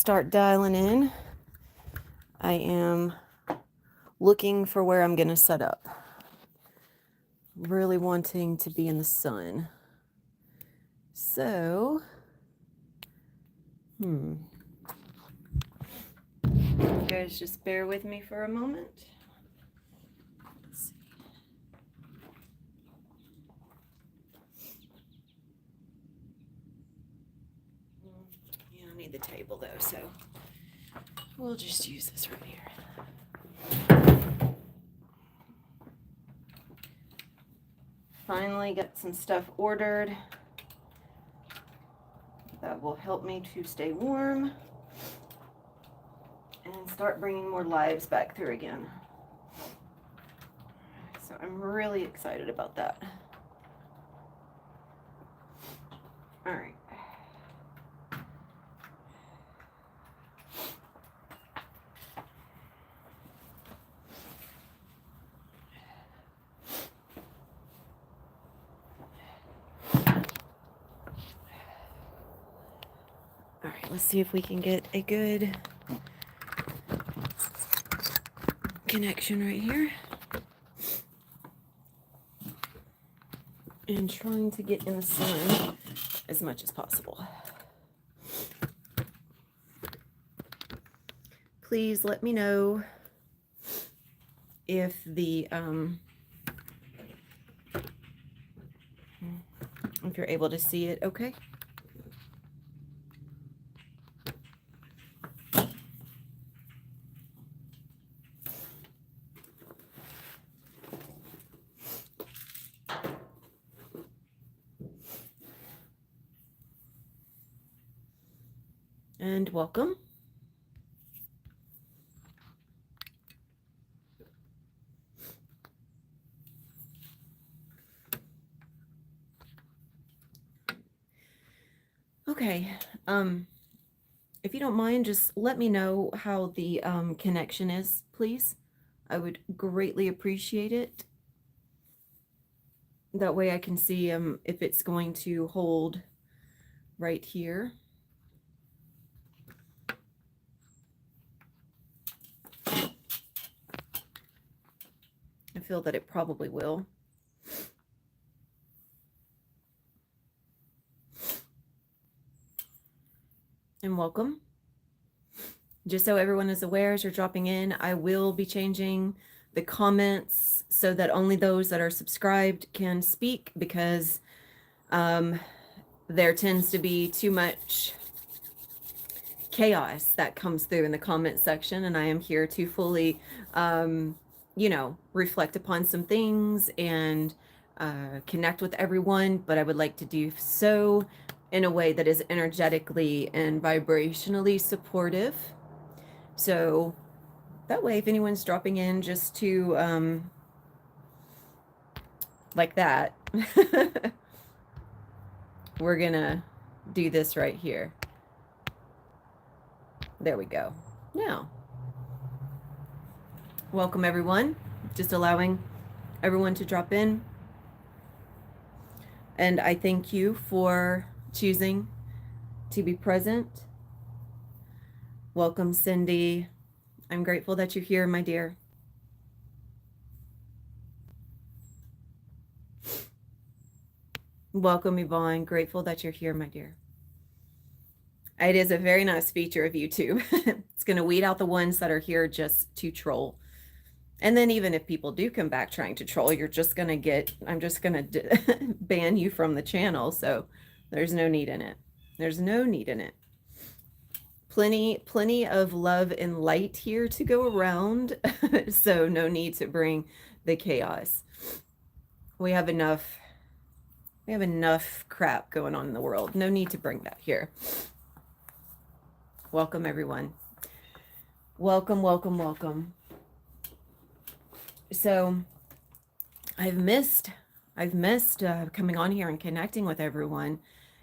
start dialing in. I am looking for where I'm going to set up. Really wanting to be in the sun. So, you guys just bear with me for a moment. Let's see. Yeah, I need the table though, so we'll just use this right here. Finally got some stuff ordered that will help me to stay warm and start bringing more lives back through again. So I'm really excited about that. All right. All right, let's see if we can get a good connection right here. And trying to get in the sun as much as possible. Please let me know if if you're able to see it okay. And welcome. Okay, if you don't mind, just let me know how the connection is, please. I would greatly appreciate it. That way I can see if it's going to hold right here. I feel that it probably will. And welcome. Just so everyone is aware, as you're dropping in, I will be changing the comments so that only those that are subscribed can speak, because there tends to be too much chaos that comes through in the comment section, and I am here to fully, reflect upon some things and connect with everyone, but I would like to do so in a way that is energetically and vibrationally supportive. So that way, if anyone's dropping in just to, like that, we're gonna do this right here. There we go. Now, welcome everyone. Just allowing everyone to drop in. And I thank you for choosing to be present. Welcome, Cindy. I'm grateful that you're here, my dear. Welcome, Yvonne. Grateful that you're here, my dear. It is a very nice feature of YouTube. It's going to weed out the ones that are here just to troll. And then even if people do come back trying to troll, you're just going to get, I'm just going to ban you from the channel. So there's no need in it. There's no need in it. Plenty of love and light here to go around. So no need to bring the chaos. We have enough crap going on in the world. No need to bring that here. Welcome everyone. Welcome, welcome, welcome. So I've missed coming on here and connecting with everyone.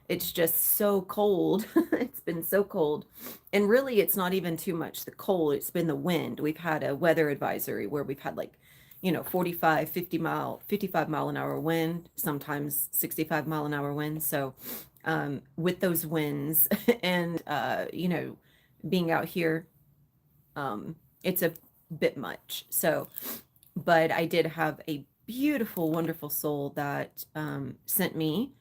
It's just so cold. It's been so cold. And really, it's not even too much the cold. It's been the wind. We've had a weather advisory where we've had 45, 55 mile an hour wind, sometimes 65 mile an hour wind. So with those winds and, being out here, um, it's a bit much. So, but I did have a beautiful, wonderful soul that sent me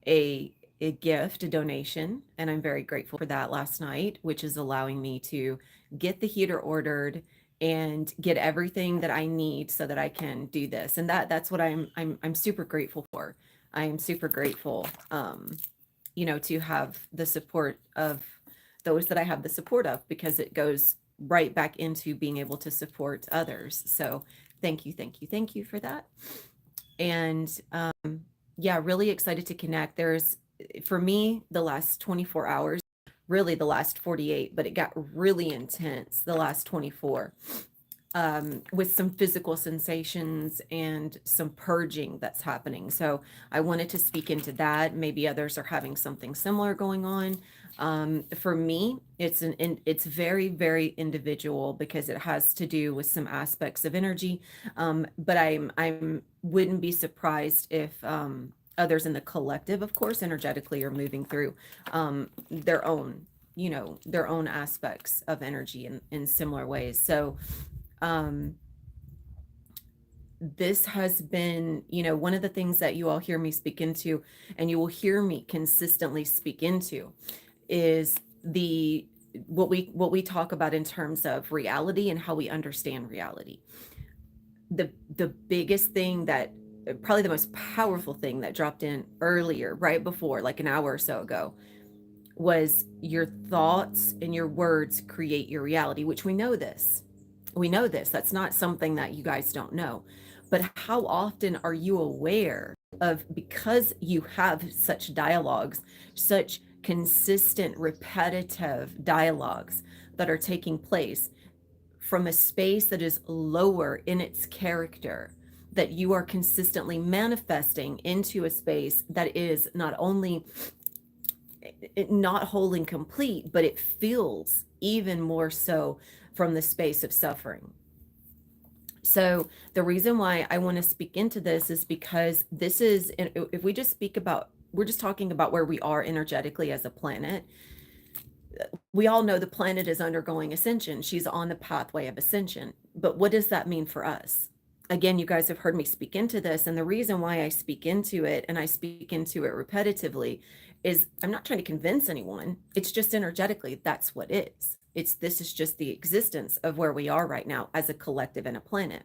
a gift, a donation, and I'm very grateful for that last night, which is allowing me to get the heater ordered and get everything that I need so that I can do this. And that's what I'm super grateful for. I am super grateful, to have the support of those that I have the support of, because it goes right back into being able to support others. So thank you, thank you, thank you for that. And yeah, really excited to connect. There's, for me, the last 24 hours, really the last 48, but it got really intense the last 24, with some physical sensations and some purging that's happening. So I wanted to speak into that. Maybe others are having something similar going on. For me, it's very, very individual because it has to do with some aspects of energy. But I'm wouldn't be surprised if others in the collective, of course, energetically are moving through their own, their own aspects of energy in similar ways. So um, this has been, one of the things that you all hear me speak into, and you will hear me consistently speak into, is the what we talk about in terms of reality and how we understand reality. The biggest thing that, probably the most powerful thing that dropped in earlier, right before, like an hour or so ago, was your thoughts and your words create your reality, which we know this. We know this. That's not something that you guys don't know. But how often are you aware of, because you have such dialogues, such consistent, repetitive dialogues that are taking place from a space that is lower in its character, that you are consistently manifesting into a space that is not only not whole and complete, but it feels even more so from the space of suffering. So the reason why I want to speak into this is because this is, if we just speak about, we're just talking about where we are energetically as a planet. We all know the planet is undergoing ascension. She's on the pathway of ascension. But what does that mean for us? Again, you guys have heard me speak into this. And the reason why I speak into it, and I speak into it repetitively, is I'm not trying to convince anyone. It's just energetically, that's what is. This is just the existence of where we are right now as a collective and a planet.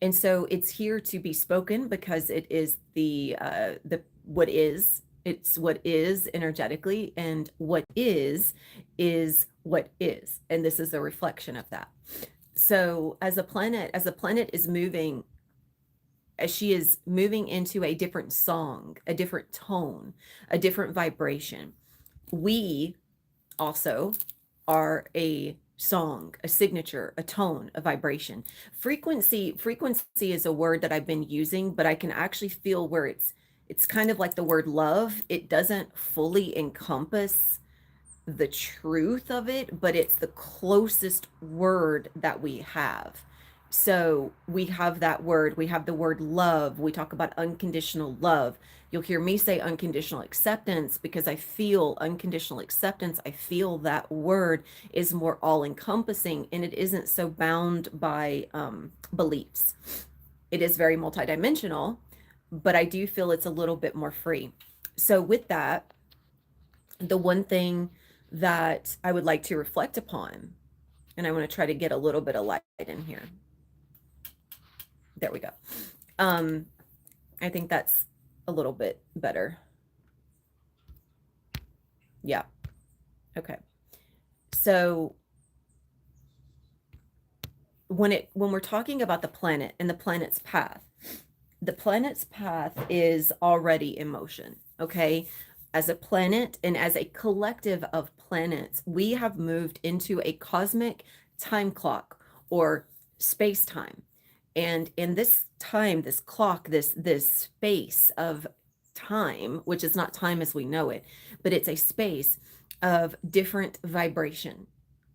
And so it's here to be spoken because it is the what is, it's what is energetically, and what is what is, and this is a reflection of that. So as a planet is moving, as she is moving into a different song, a different tone, a different vibration, we also are a song, a signature, a tone, a vibration. Frequency is a word that I've been using, but I can actually feel where it's kind of like the word love. It doesn't fully encompass the truth of it, but it's the closest word that we have. So we have that word, we have the word love. We talk about unconditional love. You'll hear me say unconditional acceptance because I feel unconditional acceptance. I feel that word is more all encompassing, and it isn't so bound by beliefs. It is very multidimensional, but I do feel it's a little bit more free. So with that, the one thing that I would like to reflect upon, and I want to try to get a little bit of light in here. There we go. I think that's a little bit better. Yeah. Okay. So when we're talking about the planet and the planet's path is already in motion. Okay. As a planet and as a collective of planets, we have moved into a cosmic time clock or space time. And in this time, this clock, this space of time, which is not time as we know it, but it's a space of different vibration.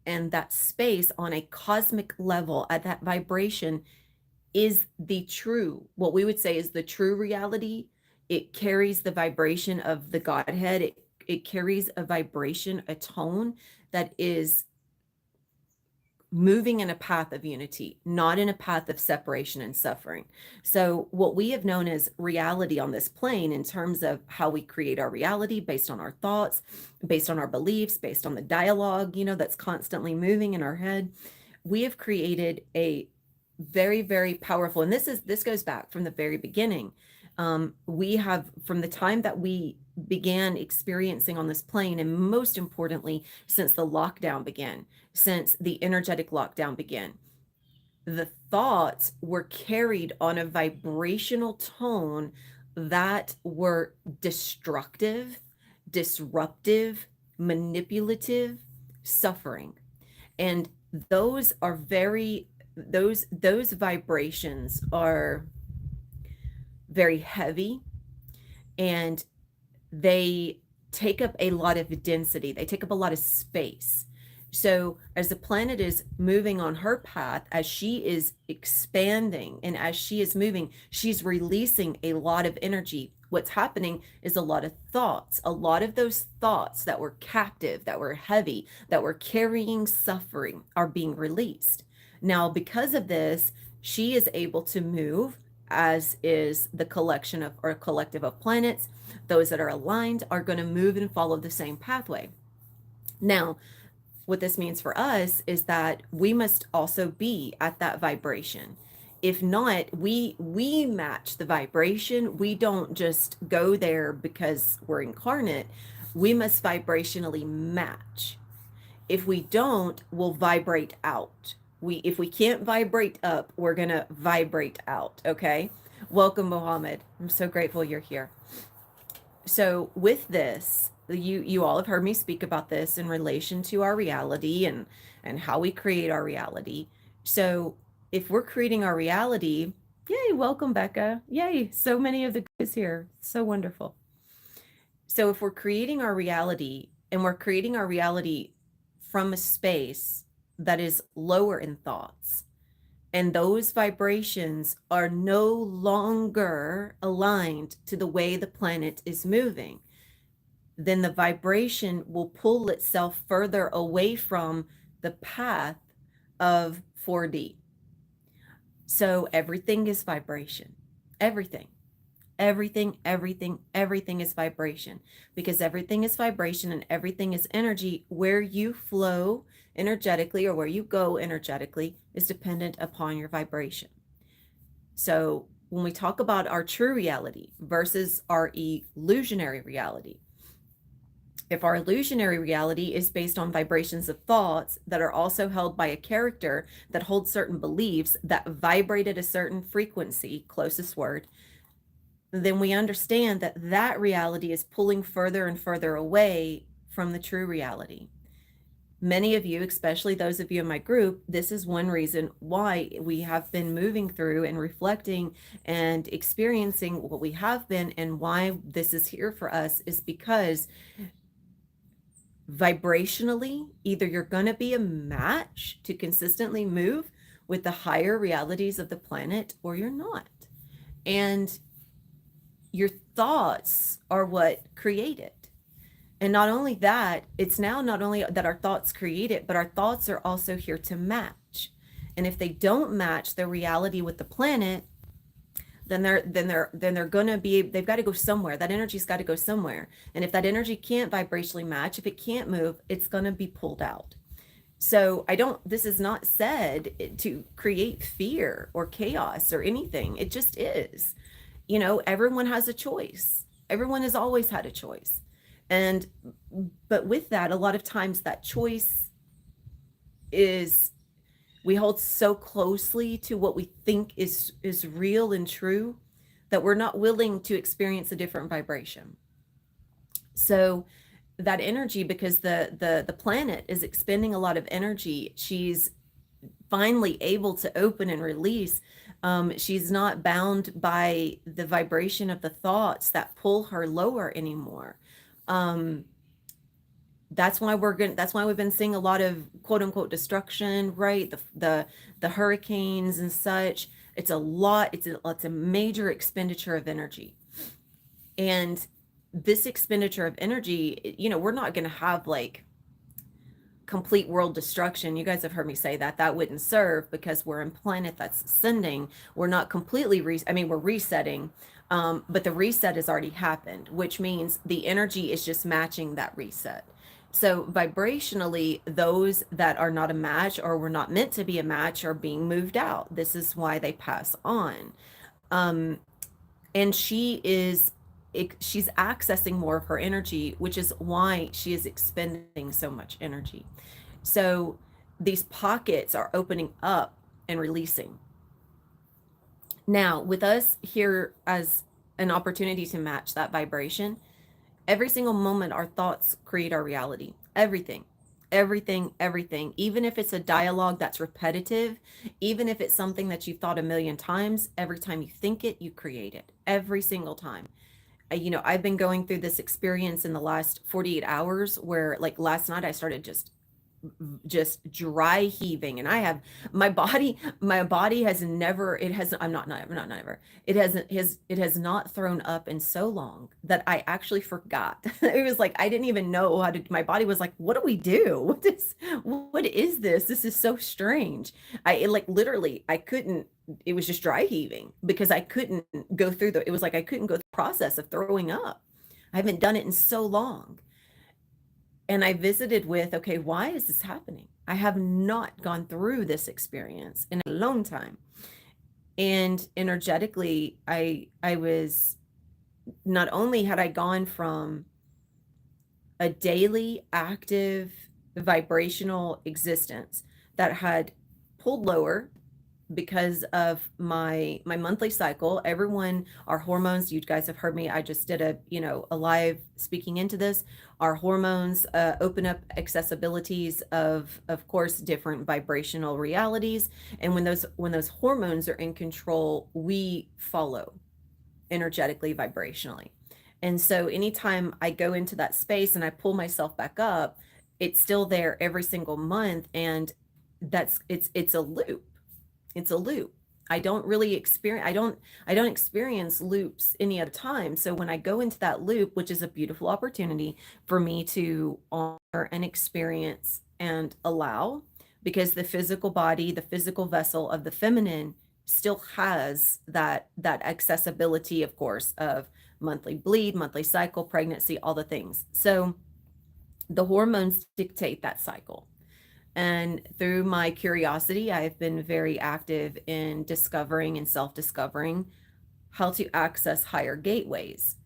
And that space on a cosmic level, at that vibration, is the true, what we would say is the true reality. It carries the vibration of the Godhead. It carries a vibration, a tone that is moving in a path of unity, not in a path of separation and suffering. So, what we have known as reality on this plane, in terms of how we create our reality based on our thoughts, based on our beliefs, based on the dialogue, that's constantly moving in our head, we have created a very, very powerful, and this goes back from the very beginning. We have, from the time that we began experiencing on this plane, and most importantly, since the lockdown began, since the energetic lockdown began, the thoughts were carried on a vibrational tone that were destructive, disruptive, manipulative, suffering. And those are very those vibrations are very heavy, and they take up a lot of density. They take up a lot of space. So as the planet is moving on her path, as she is expanding and as she is moving, she's releasing a lot of energy. What's happening is a lot of thoughts, a lot of those thoughts that were captive, that were heavy, that were carrying suffering are being released. Now, because of this, she is able to move, as is the collection of, or collective of planets. Those that are aligned are going to move and follow the same pathway. Now, what this means for us is that we must also be at that vibration. If not, we match the vibration. We don't just go there because we're incarnate. We must vibrationally match. If we don't, we'll vibrate out. If we can't vibrate up, we're going to vibrate out. Okay. Welcome, Mohammed. I'm so grateful you're here. So with this, you all have heard me speak about this in relation to our reality and how we create our reality. So if we're creating our reality, yay, welcome, Becca. Yay, so many of the guys here. So wonderful. So if we're creating our reality, and we're creating our reality from a space that is lower in thoughts, and those vibrations are no longer aligned to the way the planet is moving, then the vibration will pull itself further away from the path of 4D. So everything is vibration. Everything is vibration, because everything is vibration and everything is energy. Where you flow energetically, or where you go energetically, is dependent upon your vibration. So when we talk about our true reality versus our illusionary reality, if our illusionary reality is based on vibrations of thoughts that are also held by a character that holds certain beliefs that vibrate at a certain frequency, closest word, then we understand that that reality is pulling further and further away from the true reality. Many of you, especially those of you in my group, this is one reason why we have been moving through and reflecting and experiencing what we have been, and why this is here for us is because vibrationally, either you're going to be a match to consistently move with the higher realities of the planet, or you're not. And your thoughts are what create it. And not only that, it's now not only that our thoughts create it, but our thoughts are also here to match. And if they don't match their reality with the planet, then they're gonna be, they've got to go somewhere. That energy's got to go somewhere. And if that energy can't vibrationally match, if it can't move, it's gonna be pulled out. So this is not said to create fear or chaos or anything. It just is. Everyone has a choice. Everyone has always had a choice. But with that, a lot of times that choice is, we hold so closely to what we think is real and true, that we're not willing to experience a different vibration. So that energy, because the planet is expending a lot of energy, she's finally able to open and release. She's not bound by the vibration of the thoughts that pull her lower anymore. That's why we've been seeing a lot of quote unquote destruction, right? The hurricanes and such. It's a major expenditure of energy. And this expenditure of energy, we're not going to have like complete world destruction. You guys have heard me say that that wouldn't serve, because we're in planet that's sending. We're not completely I mean, we're resetting, but the reset has already happened, which means the energy is just matching that reset. So vibrationally, those that are not a match or were not meant to be a match are being moved out. This is why they pass on. Um, and she's accessing more of her energy, which is why she is expending so much energy. So these pockets are opening up and releasing. Now, with us here as an opportunity to match that vibration, every single moment our thoughts create our reality. Everything. Everything. Even if it's a dialogue that's repetitive, even if it's something that you've thought a million times, every time you think it, you create it. Every single time. I've been going through this experience in the last 48 hours where, like, last night I started just dry heaving, and I have my body has never it has I'm not never it has not thrown up in so long that I actually forgot. It was like I didn't even know how to. My body was like, what do we do? What is this? This is so strange. Like, literally, I couldn't. It was just dry heaving because I couldn't go through the it was like I couldn't go through the process of throwing up. I haven't done it in so long. And I visited with, okay, why is this happening? I have not gone through this experience in a long time. And energetically, I was, not only had I gone from a daily active vibrational existence that had pulled lower because of my monthly cycle. Everyone, our hormones, you guys have heard me, I just did a live speaking into this. Our hormones open up accessibilities of course, different vibrational realities. And when those hormones are in control, we follow energetically, vibrationally. And so anytime I go into that space and I pull myself back up, it's still there every single month. And it's a loop. It's a loop. I don't experience loops any other time. So when I go into that loop, which is a beautiful opportunity for me to honor and experience and allow, because the physical body, the physical vessel of the feminine still has that accessibility, of course, of monthly bleed, monthly cycle, pregnancy, all the things. So the hormones dictate that cycle. And through my curiosity, I've been very active in discovering and self discovering how to access higher gateways.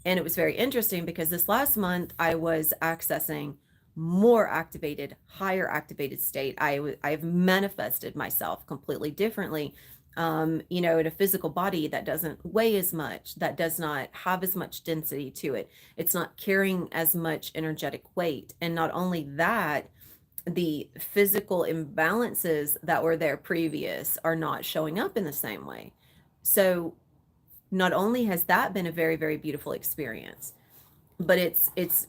And it was very interesting because this last month I was accessing more activated, higher activated state. I've manifested myself completely differently. In a physical body that doesn't weigh as much, that does not have as much density to it. It's not carrying as much energetic weight. And not only that, the physical imbalances that were there previous are not showing up in the same way. So not only has that been a very, very beautiful experience, but it's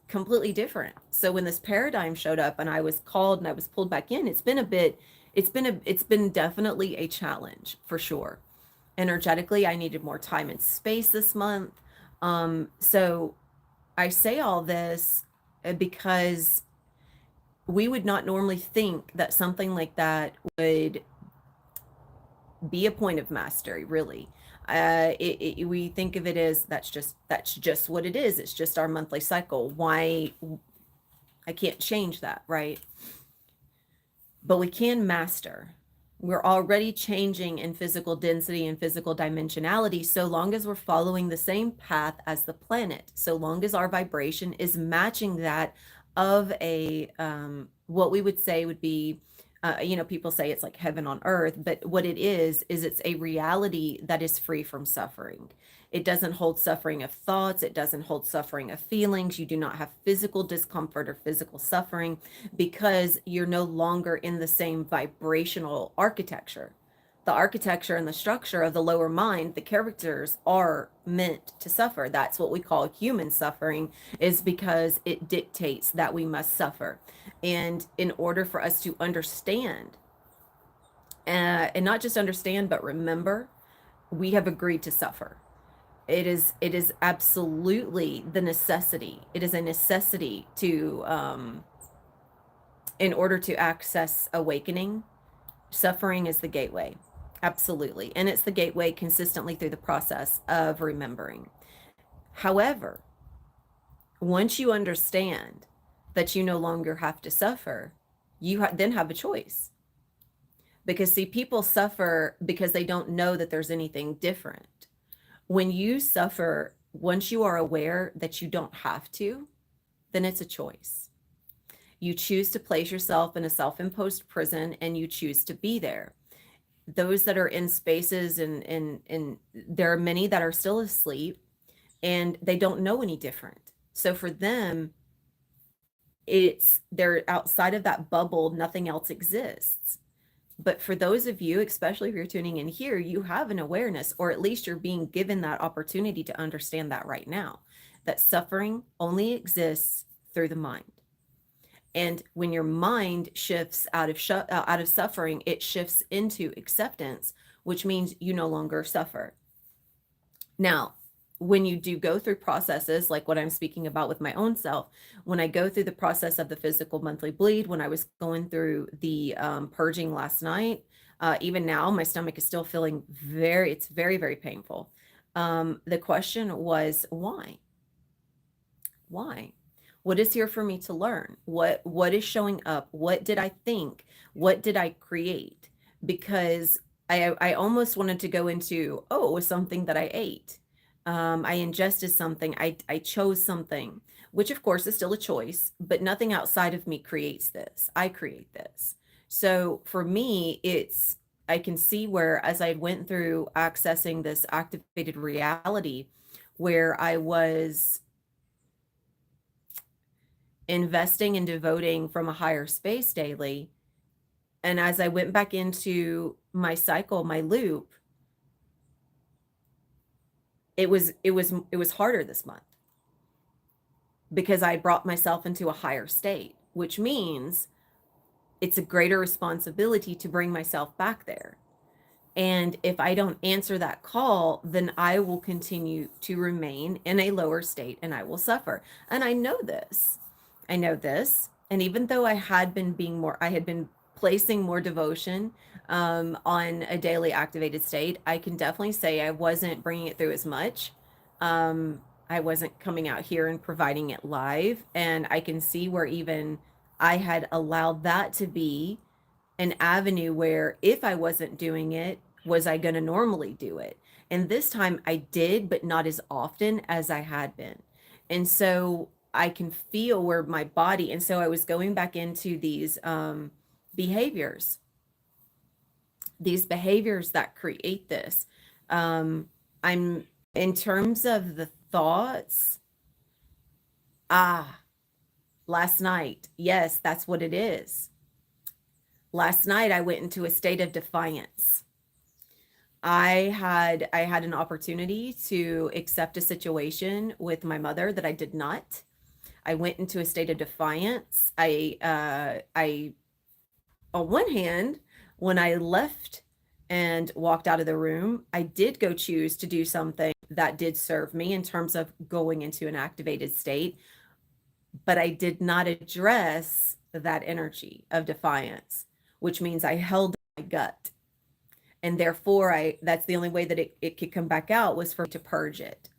completely different. So when this paradigm showed up and I was called and I was pulled back in, it's been definitely a challenge for sure. Energetically, I needed more time and space this month. So I say all this because we would not normally think that something like that would be a point of mastery, really. We think of it as that's just what it is. It's just our monthly cycle. Why? I can't change that, right? But we can master. We're already changing in physical density and physical dimensionality, so long as we're following the same path as the planet, so long as our vibration is matching that of a what we would say would be, people say it's like heaven on earth, but what it is it's a reality that is free from suffering. It doesn't hold suffering of thoughts. It doesn't hold suffering of feelings. You do not have physical discomfort or physical suffering because you're no longer in the same vibrational architecture. The architecture and the structure of the lower mind, the characters are meant to suffer. That's what we call human suffering, is because it dictates that we must suffer. And in order for us to understand, and not just understand, but remember, we have agreed to suffer. It is absolutely the necessity. It is a necessity to In order to access awakening, suffering is the gateway. Absolutely. And it's the gateway consistently through the process of remembering. However, once you understand that you no longer have to suffer, you then have a choice. Because, see, people suffer because they don't know that there's anything different. When you suffer, once you are aware that you don't have to, then it's a choice. You choose to place yourself in a self-imposed prison and you choose to be there. Those that are in spaces, and there are many that are still asleep and they don't know any different. So for them, they're outside of that bubble, nothing else exists. But for those of you, especially if you're tuning in here, you have an awareness, or at least you're being given that opportunity to understand that right now, that suffering only exists through the mind. And when your mind shifts out of suffering, it shifts into acceptance, which means you no longer suffer. Now, when you do go through processes like what I'm speaking about with my own self, when I go through the process of the physical monthly bleed, when I was going through the purging last night, even now, my stomach is still feeling it's very, very painful. The question was, why? Why? What is here for me to learn? What is showing up? What did I think? What did I create? Because I almost wanted to go into, oh, it was something that I ate. I ingested something. I chose something, which of course is still a choice, but nothing outside of me creates this. I create this. So for me, I can see where, as I went through accessing this activated reality, where I was investing and devoting from a higher space daily. And as I went back into my cycle, my loop, it was harder this month because I brought myself into a higher state, which means it's a greater responsibility to bring myself back there. And if I don't answer that call, then I will continue to remain in a lower state and I will suffer. And I know this. I know this. And even though I had been placing more devotion on a daily activated state, I can definitely say I wasn't bringing it through as much. I wasn't coming out here and providing it live. And I can see where even I had allowed that to be an avenue where if I wasn't doing it, was I going to normally do it? And this time I did, but not as often as I had been. And so I can feel where my body, and so I was going back into behaviors, these behaviors that create this. I'm in terms of the thoughts, ah, last night, yes, that's what it is. Last night I went into a state of defiance. I had an opportunity to accept a situation with my mother that I did not. I went into a state of defiance. I on one hand, when I left and walked out of the room, I did go choose to do something that did serve me in terms of going into an activated state, but I did not address that energy of defiance, which means I held my gut. And therefore, that's the only way that it could come back out, was for me to purge it.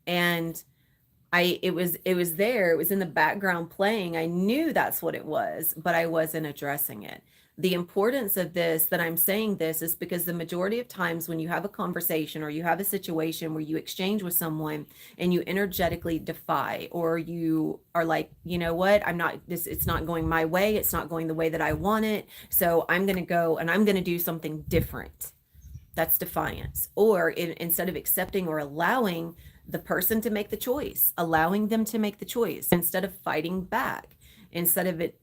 And it was there, it was in the background playing. I knew that's what it was, but I wasn't addressing it. The importance of this, that I'm saying this, is because the majority of times when you have a conversation or you have a situation where you exchange with someone and you energetically defy, or you are like, you know what, it's not going my way, it's not going the way that I want it, so I'm going to go and I'm going to do something different. That's defiance. Or instead of accepting or allowing the person to make the choice, allowing them to make the choice instead of fighting back, instead of it,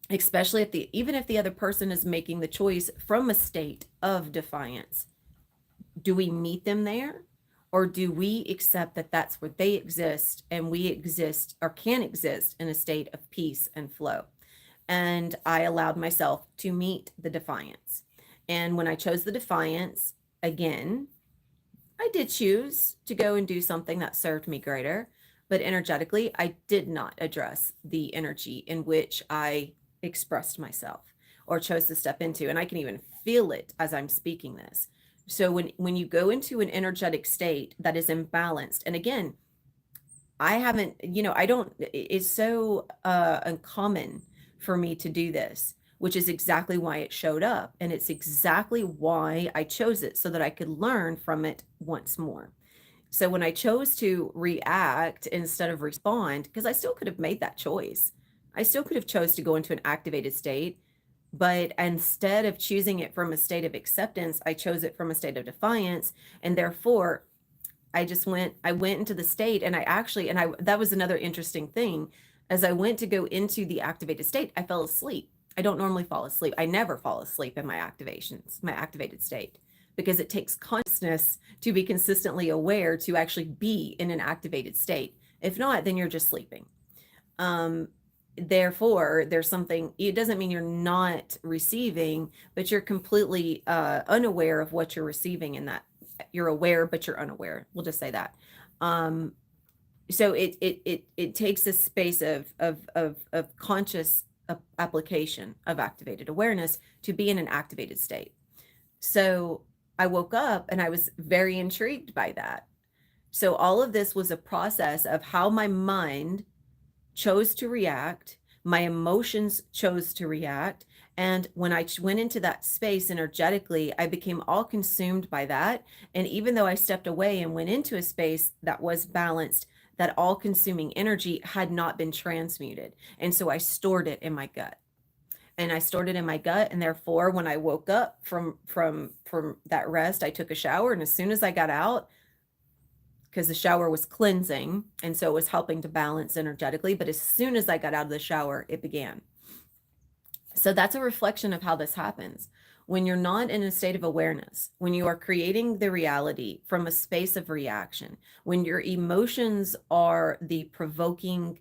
especially even if the other person is making the choice from a state of defiance, do we meet them there? Or do we accept that that's where they exist and we exist, or can exist, in a state of peace and flow? And I allowed myself to meet the defiance. And when I chose the defiance, again, I did choose to go and do something that served me greater, But energetically, I did not address the energy in which I expressed myself or chose to step into. And I can even feel it as I'm speaking this. So when you go into an energetic state that is imbalanced, and again, I haven't, I don't, it's so uncommon for me to do this, which is exactly why it showed up. And it's exactly why I chose it so that I could learn from it once more. So when I chose to react instead of respond, because I still could have made that choice, I still could have chose to go into an activated state, but instead of choosing it from a state of acceptance, I chose it from a state of defiance, and therefore I went into the state, and I actually, and I, that was another interesting thing. As I went to go into the activated state, I fell asleep. I don't normally fall asleep. I never fall asleep in my activations, my activated state, because it takes consciousness to be consistently aware to actually be in an activated state. If not, then you're just sleeping. Um, Therefore, there's something, it doesn't mean you're not receiving, but you're completely unaware of what you're receiving in that. You're aware, but you're unaware. We'll just say that. Um, so it takes a space of conscious application of activated awareness to be in an activated state. So I woke up and I was very intrigued by that. So all of this was a process of how my mind chose to react, my emotions chose to react. And when I went into that space energetically, I became all consumed by that. And even though I stepped away and went into a space that was balanced, that all consuming energy had not been transmuted. And so I stored it in my gut. And I stored it in my gut. And therefore, when I woke up from that rest, I took a shower. And as soon as I got out, because the shower was cleansing, and so it was helping to balance energetically. But as soon as I got out of the shower, it began. So that's a reflection of how this happens. When you're not in a state of awareness, when you are creating the reality from a space of reaction, when your emotions are the provoking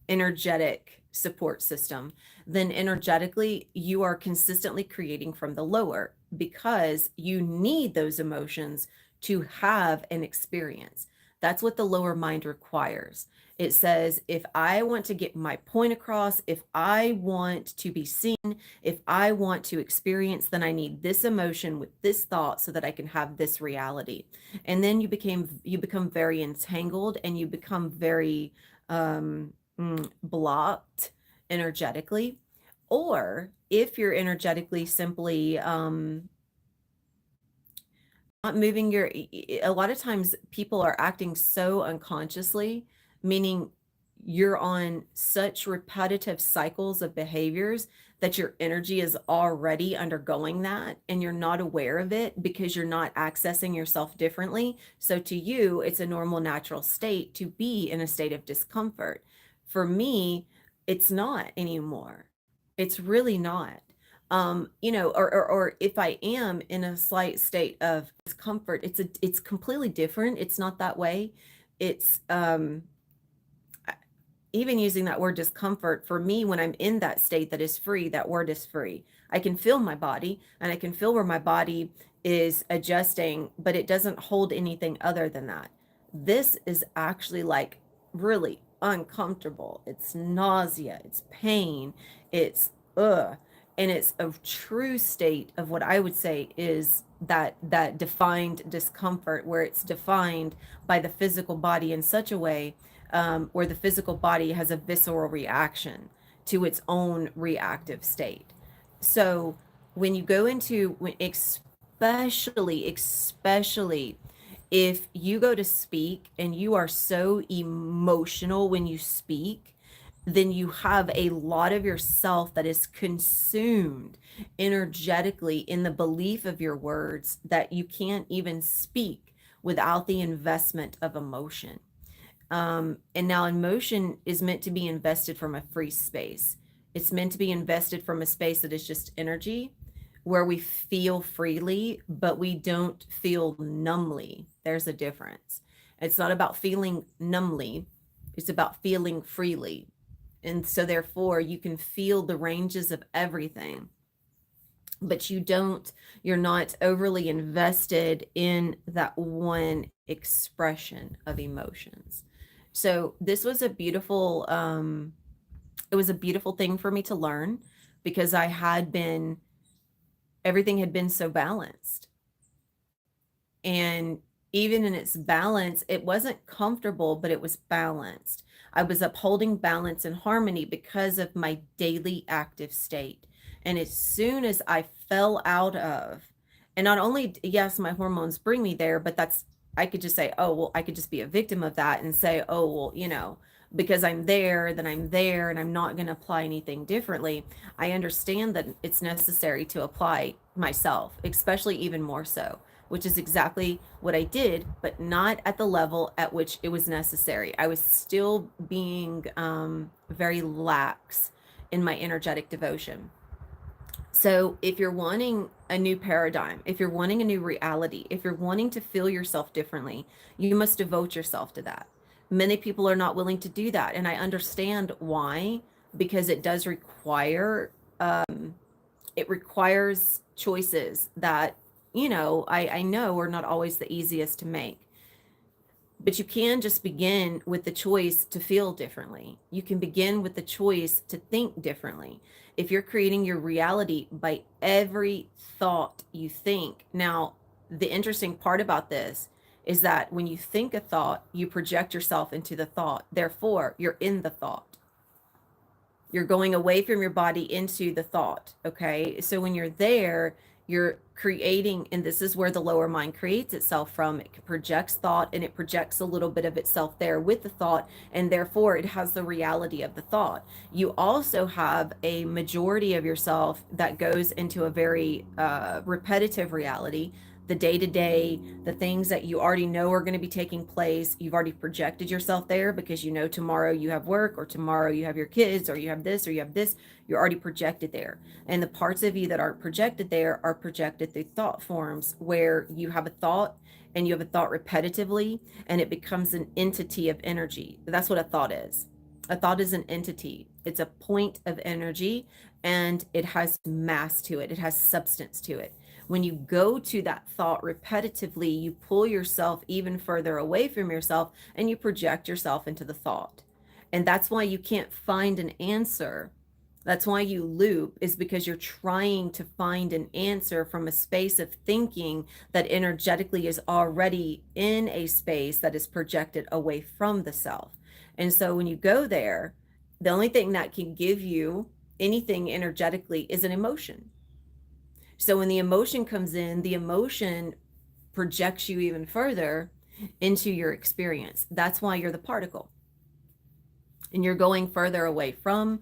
energetic support system, then energetically you are consistently creating from the lower, because you need those emotions to have an experience. That's what the lower mind requires. It says, if I want to get my point across, if I want to be seen, if I want to experience, then I need this emotion with this thought so that I can have this reality. And then you become very entangled, and you become very blocked energetically. Or if you're energetically simply not moving your, a lot of times people are acting so unconsciously, meaning you're on such repetitive cycles of behaviors that your energy is already undergoing that, and you're not aware of it because you're not accessing yourself differently. So to you, it's a normal, natural state to be in a state of discomfort. For me, it's not anymore. It's really not. Or if I am in a slight state of discomfort, it's completely different. It's not that way. It's even using that word discomfort, for me, when I'm in that state that is free, that word is free. I can feel my body, and I can feel where my body is adjusting, but it doesn't hold anything other than that. This is actually like really uncomfortable. It's nausea, it's pain, it's and it's a true state of what I would say is that defined discomfort, where it's defined by the physical body in such a way, where the physical body has a visceral reaction to its own reactive state. So when you go into, especially if you go to speak and you are so emotional when you speak, then you have a lot of yourself that is consumed energetically in the belief of your words, that you can't even speak without the investment of emotion. And now emotion is meant to be invested from a free space. It's meant to be invested from a space that is just energy, where we feel freely, but we don't feel numbly. There's a difference. It's not about feeling numbly, it's about feeling freely. And so therefore you can feel the ranges of everything, but you're not overly invested in that one expression of emotions. So this was a beautiful it was a beautiful thing for me to learn, because I had been everything had been so balanced. And even in its balance, it wasn't comfortable, but it was balanced. I was upholding balance and harmony because of my daily active state. And as soon as I fell out of, and not only, yes, my hormones bring me there, but I could just say, oh, well, I could just be a victim of that and say, oh, well, because I'm there, then I'm there, and I'm not going to apply anything differently. I understand that it's necessary to apply myself, especially even more so, which is exactly what I did, but not at the level at which it was necessary. I was still being very lax in my energetic devotion. So, if you're wanting a new paradigm, if you're wanting a new reality, if you're wanting to feel yourself differently, you must devote yourself to that. Many people are not willing to do that. And I understand why, because it does require, it requires choices that, I know are not always the easiest to make. But you can just begin with the choice to feel differently. You can begin with the choice to think differently. If you're creating your reality by every thought you think. Now, the interesting part about this is that when you think a thought, you project yourself into the thought. Therefore, you're in the thought. You're going away from your body into the thought. Okay. So when you're there, you're creating, and this is where the lower mind creates itself from. It projects thought, and it projects a little bit of itself there with the thought, and therefore it has the reality of the thought. You also have a majority of yourself that goes into a very repetitive reality, the day to day, the things that you already know are going to be taking place. You've already projected yourself there because you know tomorrow you have work, or tomorrow you have your kids, or you have this, or you have this. You're already projected there. And the parts of you that aren't projected there are projected through thought forms, where you have a thought and you have a thought repetitively, and it becomes an entity of energy. That's what a thought is. A thought is an entity, it's a point of energy, and it has mass to it, it has substance to it. When you go to that thought repetitively, you pull yourself even further away from yourself, and you project yourself into the thought. And that's why you can't find an answer. That's why you loop, is because you're trying to find an answer from a space of thinking that energetically is already in a space that is projected away from the self. And so when you go there, the only thing that can give you anything energetically is an emotion. So when the emotion comes in, the emotion projects you even further into your experience. That's why you're the particle. And you're going further away from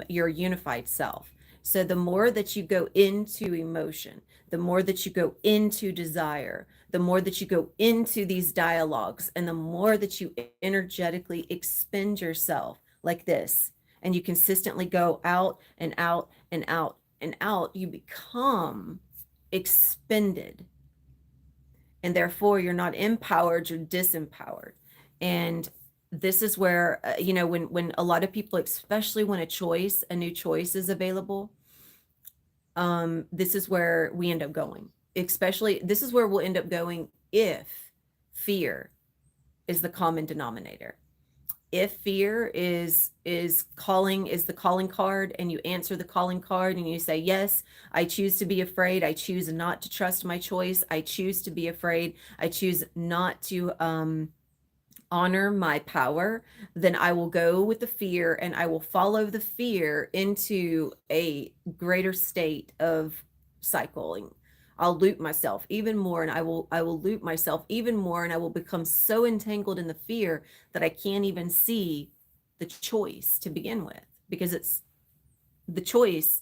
your unified self. So the more that you go into emotion, the more that you go into desire, the more that you go into these dialogues, and the more that you energetically expend yourself like this, and you consistently go out and out and out and out, you become expended. And therefore, you're not empowered, you're disempowered. And this is where, when a lot of people, especially when a new choice is available, this is where we end up going. Especially, this is where we'll end up going if fear is the common denominator. If fear is the calling card, and you answer the calling card and you say, yes, I choose to be afraid, I choose not to trust my choice, I choose to be afraid, I choose not to honor my power, then I will go with the fear, and I will follow the fear into a greater state of cycling. I'll loop myself even more, and I will loop myself even more, and I will become so entangled in the fear that I can't even see the choice to begin with, because it's the choice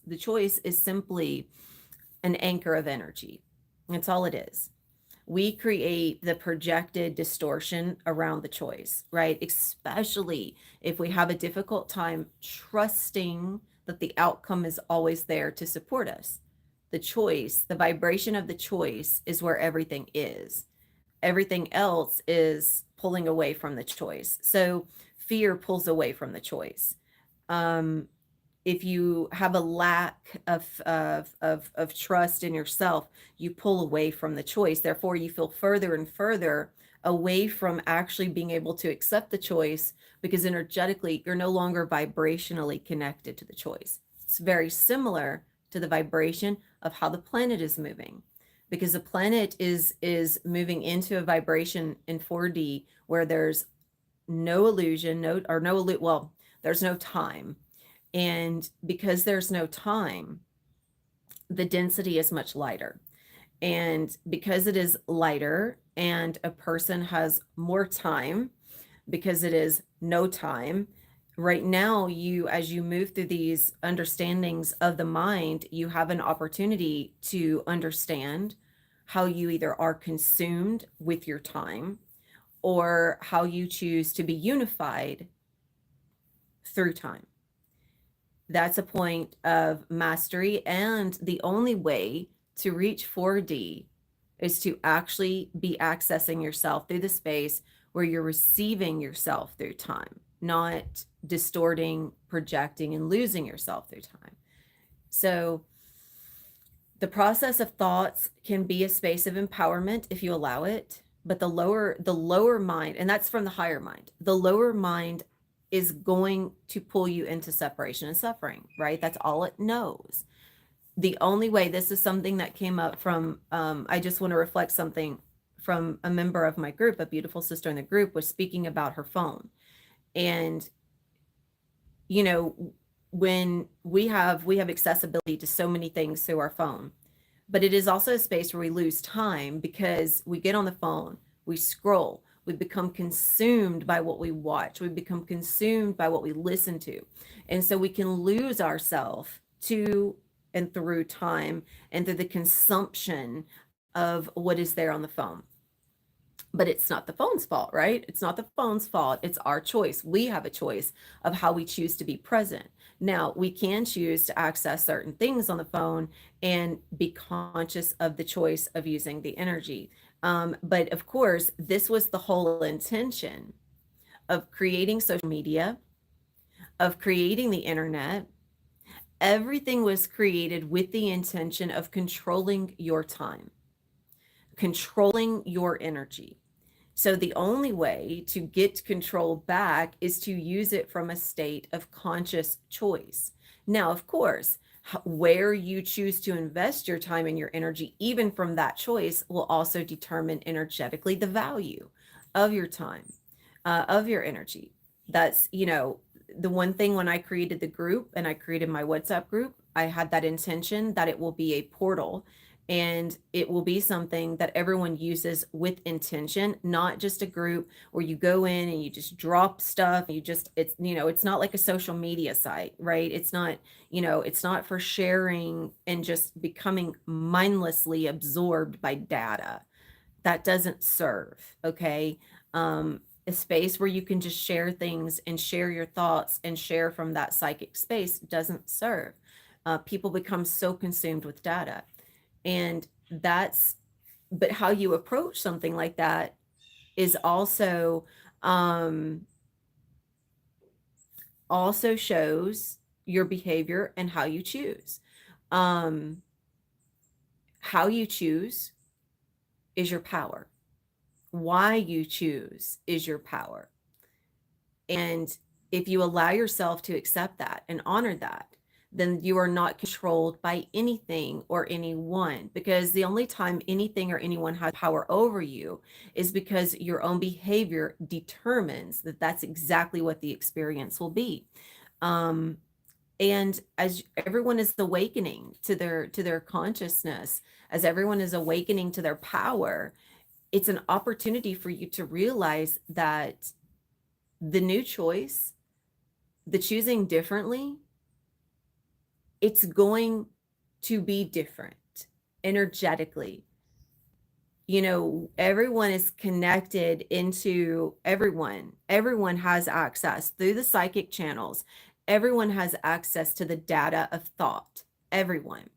is simply an anchor of energy. That's all it is. We create the projected distortion around the choice, right? Especially if we have a difficult time trusting that the outcome is always there to support us. The choice, the vibration of the choice, is where everything is. Everything else is pulling away from the choice. So fear pulls away from the choice. Um, if you have a lack of trust in yourself, you pull away from the choice. Therefore, you feel further and further away from actually being able to accept the choice, because energetically you're no longer vibrationally connected to the choice. It's very similar to the vibration of how the planet is moving, because the planet is moving into a vibration in 4D where there's no illusion, well, there's no time. And because there's no time, the density is much lighter. And because it is lighter and a person has more time, because it is no time, right now, as you move through these understandings of the mind, you have an opportunity to understand how you either are consumed with your time, or how you choose to be unified through time. That's a point of mastery. And the only way to reach 4D is to actually be accessing yourself through the space where you're receiving yourself through time, not distorting, projecting, and losing yourself through time. So the process of thoughts can be a space of empowerment if you allow it, but the lower mind, and that's from the higher mind, the lower mind is going to pull you into separation and suffering, right? That's all it knows. The only way, this is something that came up from, I just want to reflect something from a member of my group, a beautiful sister in the group was speaking about her phone. And, you know, when we have accessibility to so many things through our phone, but it is also a space where we lose time because we get on the phone, we scroll, we become consumed by what we watch, we become consumed by what we listen to. And so we can lose ourselves to and through time and through the consumption of what is there on the phone. But it's not the phone's fault, right? It's not the phone's fault. It's our choice. We have a choice of how we choose to be present. Now, we can choose to access certain things on the phone and be conscious of the choice of using the energy. But of course, this was the whole intention of creating social media, of creating the internet. Everything was created with the intention of controlling your time, controlling your energy. So the only way to get control back is to use it from a state of conscious choice. Now, of course, where you choose to invest your time and your energy, even from that choice, will also determine energetically the value of your time, of your energy. That's, the one thing when I created the group and I created my WhatsApp group, I had that intention that it will be a portal, and it will be something that everyone uses with intention, not just a group where you go in and you just drop stuff. It's not like a social media site, right? It's not for sharing and just becoming mindlessly absorbed by data. That doesn't serve, okay? A space where you can just share things and share your thoughts and share from that psychic space doesn't serve. People become so consumed with data. And but how you approach something like that is also shows your behavior and how you choose. Um, how you choose is your power. Why you choose is your power. And if you allow yourself to accept that and honor that, then you are not controlled by anything or anyone, because the only time anything or anyone has power over you is because your own behavior determines that that's exactly what the experience will be. Um, and as everyone is awakening to their consciousness, as everyone is awakening to their power, it's an opportunity for you to realize that the new choice, the choosing differently, it's going to be different energetically. Everyone is connected into everyone. Everyone has access through the psychic channels. Everyone has access to the data of thought. Everyone.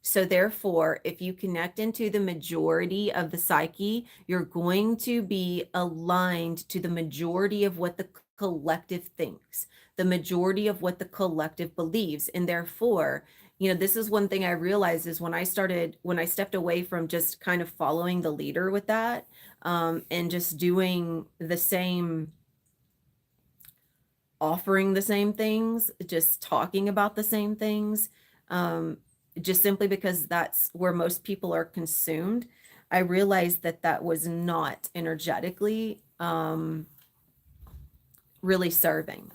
So therefore, if you connect into the majority of the psyche, you're going to be aligned to the majority of what the collective thinks, the majority of what the collective believes. And therefore, this is one thing I realized is when I stepped away from just kind of following the leader with that, and just doing the same, offering the same things, just talking about the same things, um, just simply because that's where most people are consumed. I realized that that was not energetically really serving.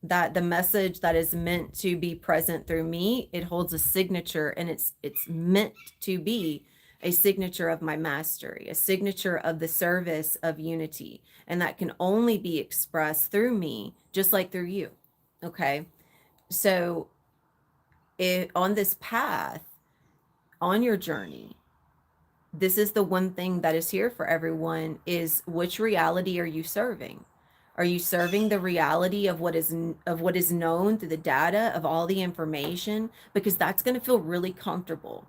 That the message that is meant to be present through me, it holds a signature, and it's meant to be a signature of my mastery, a signature of the service of unity, and that can only be expressed through me, just like through you. Okay, so on this path, on your journey, this is the one thing that is here for everyone: is which reality are you serving? Are you serving the reality of what is known through the data of all the information? Because that's going to feel really comfortable.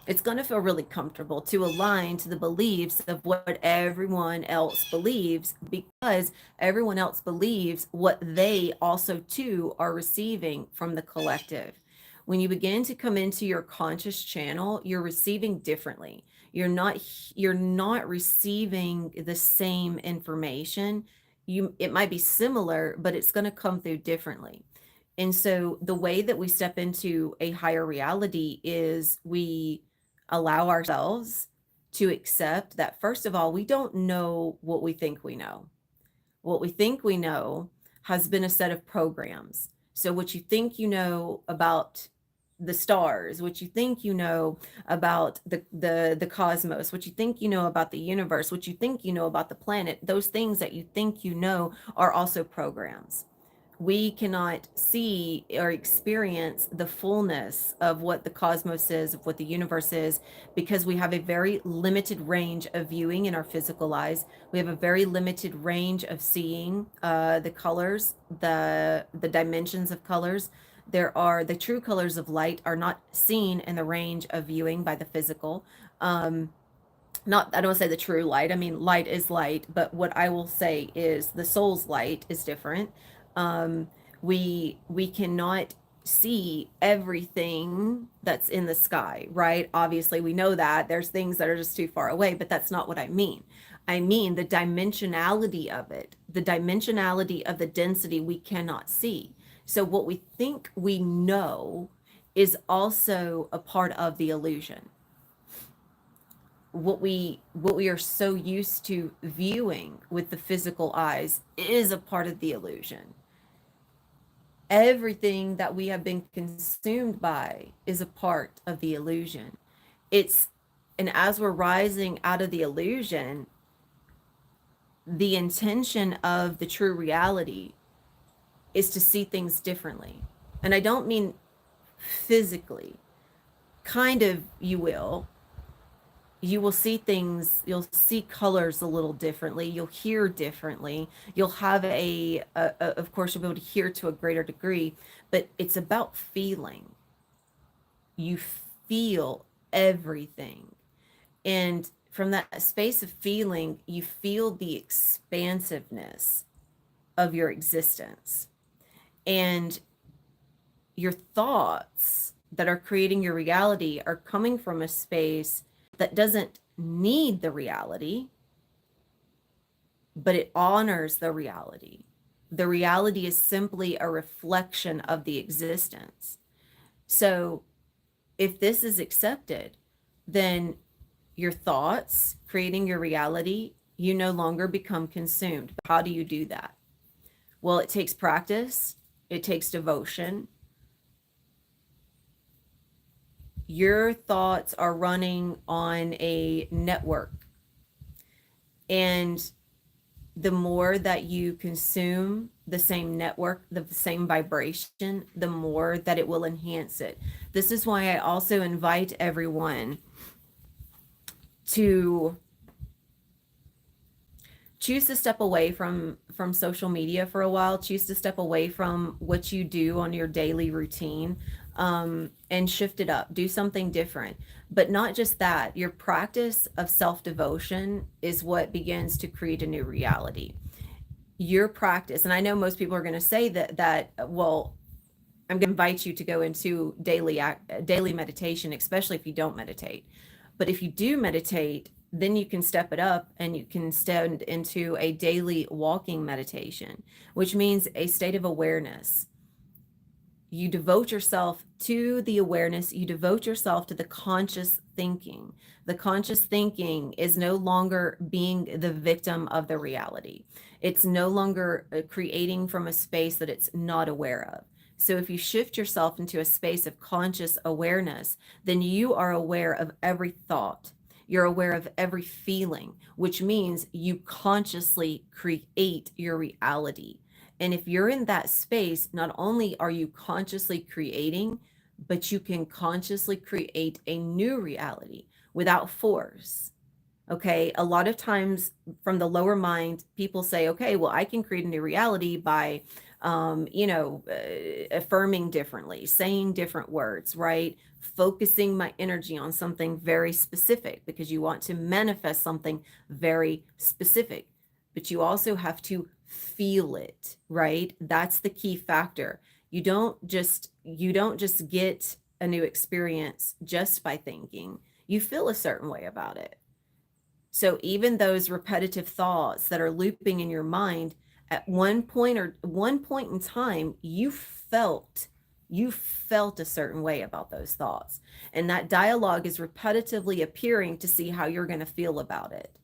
It's going to feel really comfortable to align to the beliefs of what everyone else believes, because everyone else believes what they also too are receiving from the collective. When you begin to come into your conscious channel, you're receiving differently. You're not receiving the same information. It might be similar, but it's going to come through differently. And so the way that we step into a higher reality is we allow ourselves to accept that, first of all, we don't know what we think we know. What we think we know has been a set of programs. So what you think you know about the stars, what you think you know about the cosmos, what you think you know about the universe, what you think you know about the planet, those things that you think you know are also programs. We cannot see or experience the fullness of what the cosmos is, of what the universe is, because we have a very limited range of viewing in our physical eyes. We have a very limited range of seeing the colors, the dimensions of colors. There are the true colors of light are not seen in the range of viewing by the physical. Not, I don't say the true light, I mean light is light, but what I will say is the soul's light is different. um we cannot see everything that's in the sky, right? Obviously we know that there's things that are just too far away, but that's not what I mean. I mean the dimensionality of it, the dimensionality of the density we cannot see. So what we think we know is also a part of the illusion. What we are so used to viewing with the physical eyes is a part of the illusion. Everything that we have been consumed by is a part of the illusion. It's and as we're rising out of the illusion, the intention of the true reality is to see things differently. And I don't mean physically, kind of, you will see things, you'll see colors a little differently, you'll hear differently, you'll have of course you'll be able to hear to a greater degree, but it's about feeling. You feel everything, and from that space of feeling, you feel the expansiveness of your existence. And your thoughts that are creating your reality are coming from a space that doesn't need the reality, but it honors the reality. The reality is simply a reflection of the existence. So if this is accepted, then your thoughts creating your reality, you no longer become consumed. How do you do that? Well, it takes practice, it takes devotion. Your thoughts are running on a network, and the more that you consume the same network, the same vibration, the more that it will enhance it. This is why I also invite everyone to choose to step away from social media for a while, choose to step away from what you do on your daily routine, and shift it up, do something different. But not just that, your practice of self-devotion is what begins to create a new reality. Your practice, and I know most people are going to say that well, I'm going to invite you to go into daily meditation, especially if you don't meditate. But if you do meditate, then you can step it up and you can stand into a daily walking meditation, which means a state of awareness. You devote yourself to the awareness, you devote yourself to the conscious thinking. The conscious thinking is no longer being the victim of the reality. It's no longer creating from a space that it's not aware of. So if you shift yourself into a space of conscious awareness, then you are aware of every thought. You're aware of every feeling, which means you consciously create your reality. And if you're in that space, not only are you consciously creating, but you can consciously create a new reality without force. Okay. A lot of times from the lower mind, people say, okay, well, I can create a new reality by, affirming differently, saying different words, right? Focusing my energy on something very specific because you want to manifest something very specific, but you also have to feel it, right? That's the key factor. You don't just get a new experience just by thinking. You feel a certain way about it. So even those repetitive thoughts that are looping in your mind, at one point in time, you felt a certain way about those thoughts. And that dialogue is repetitively appearing to see how you're going to feel about it.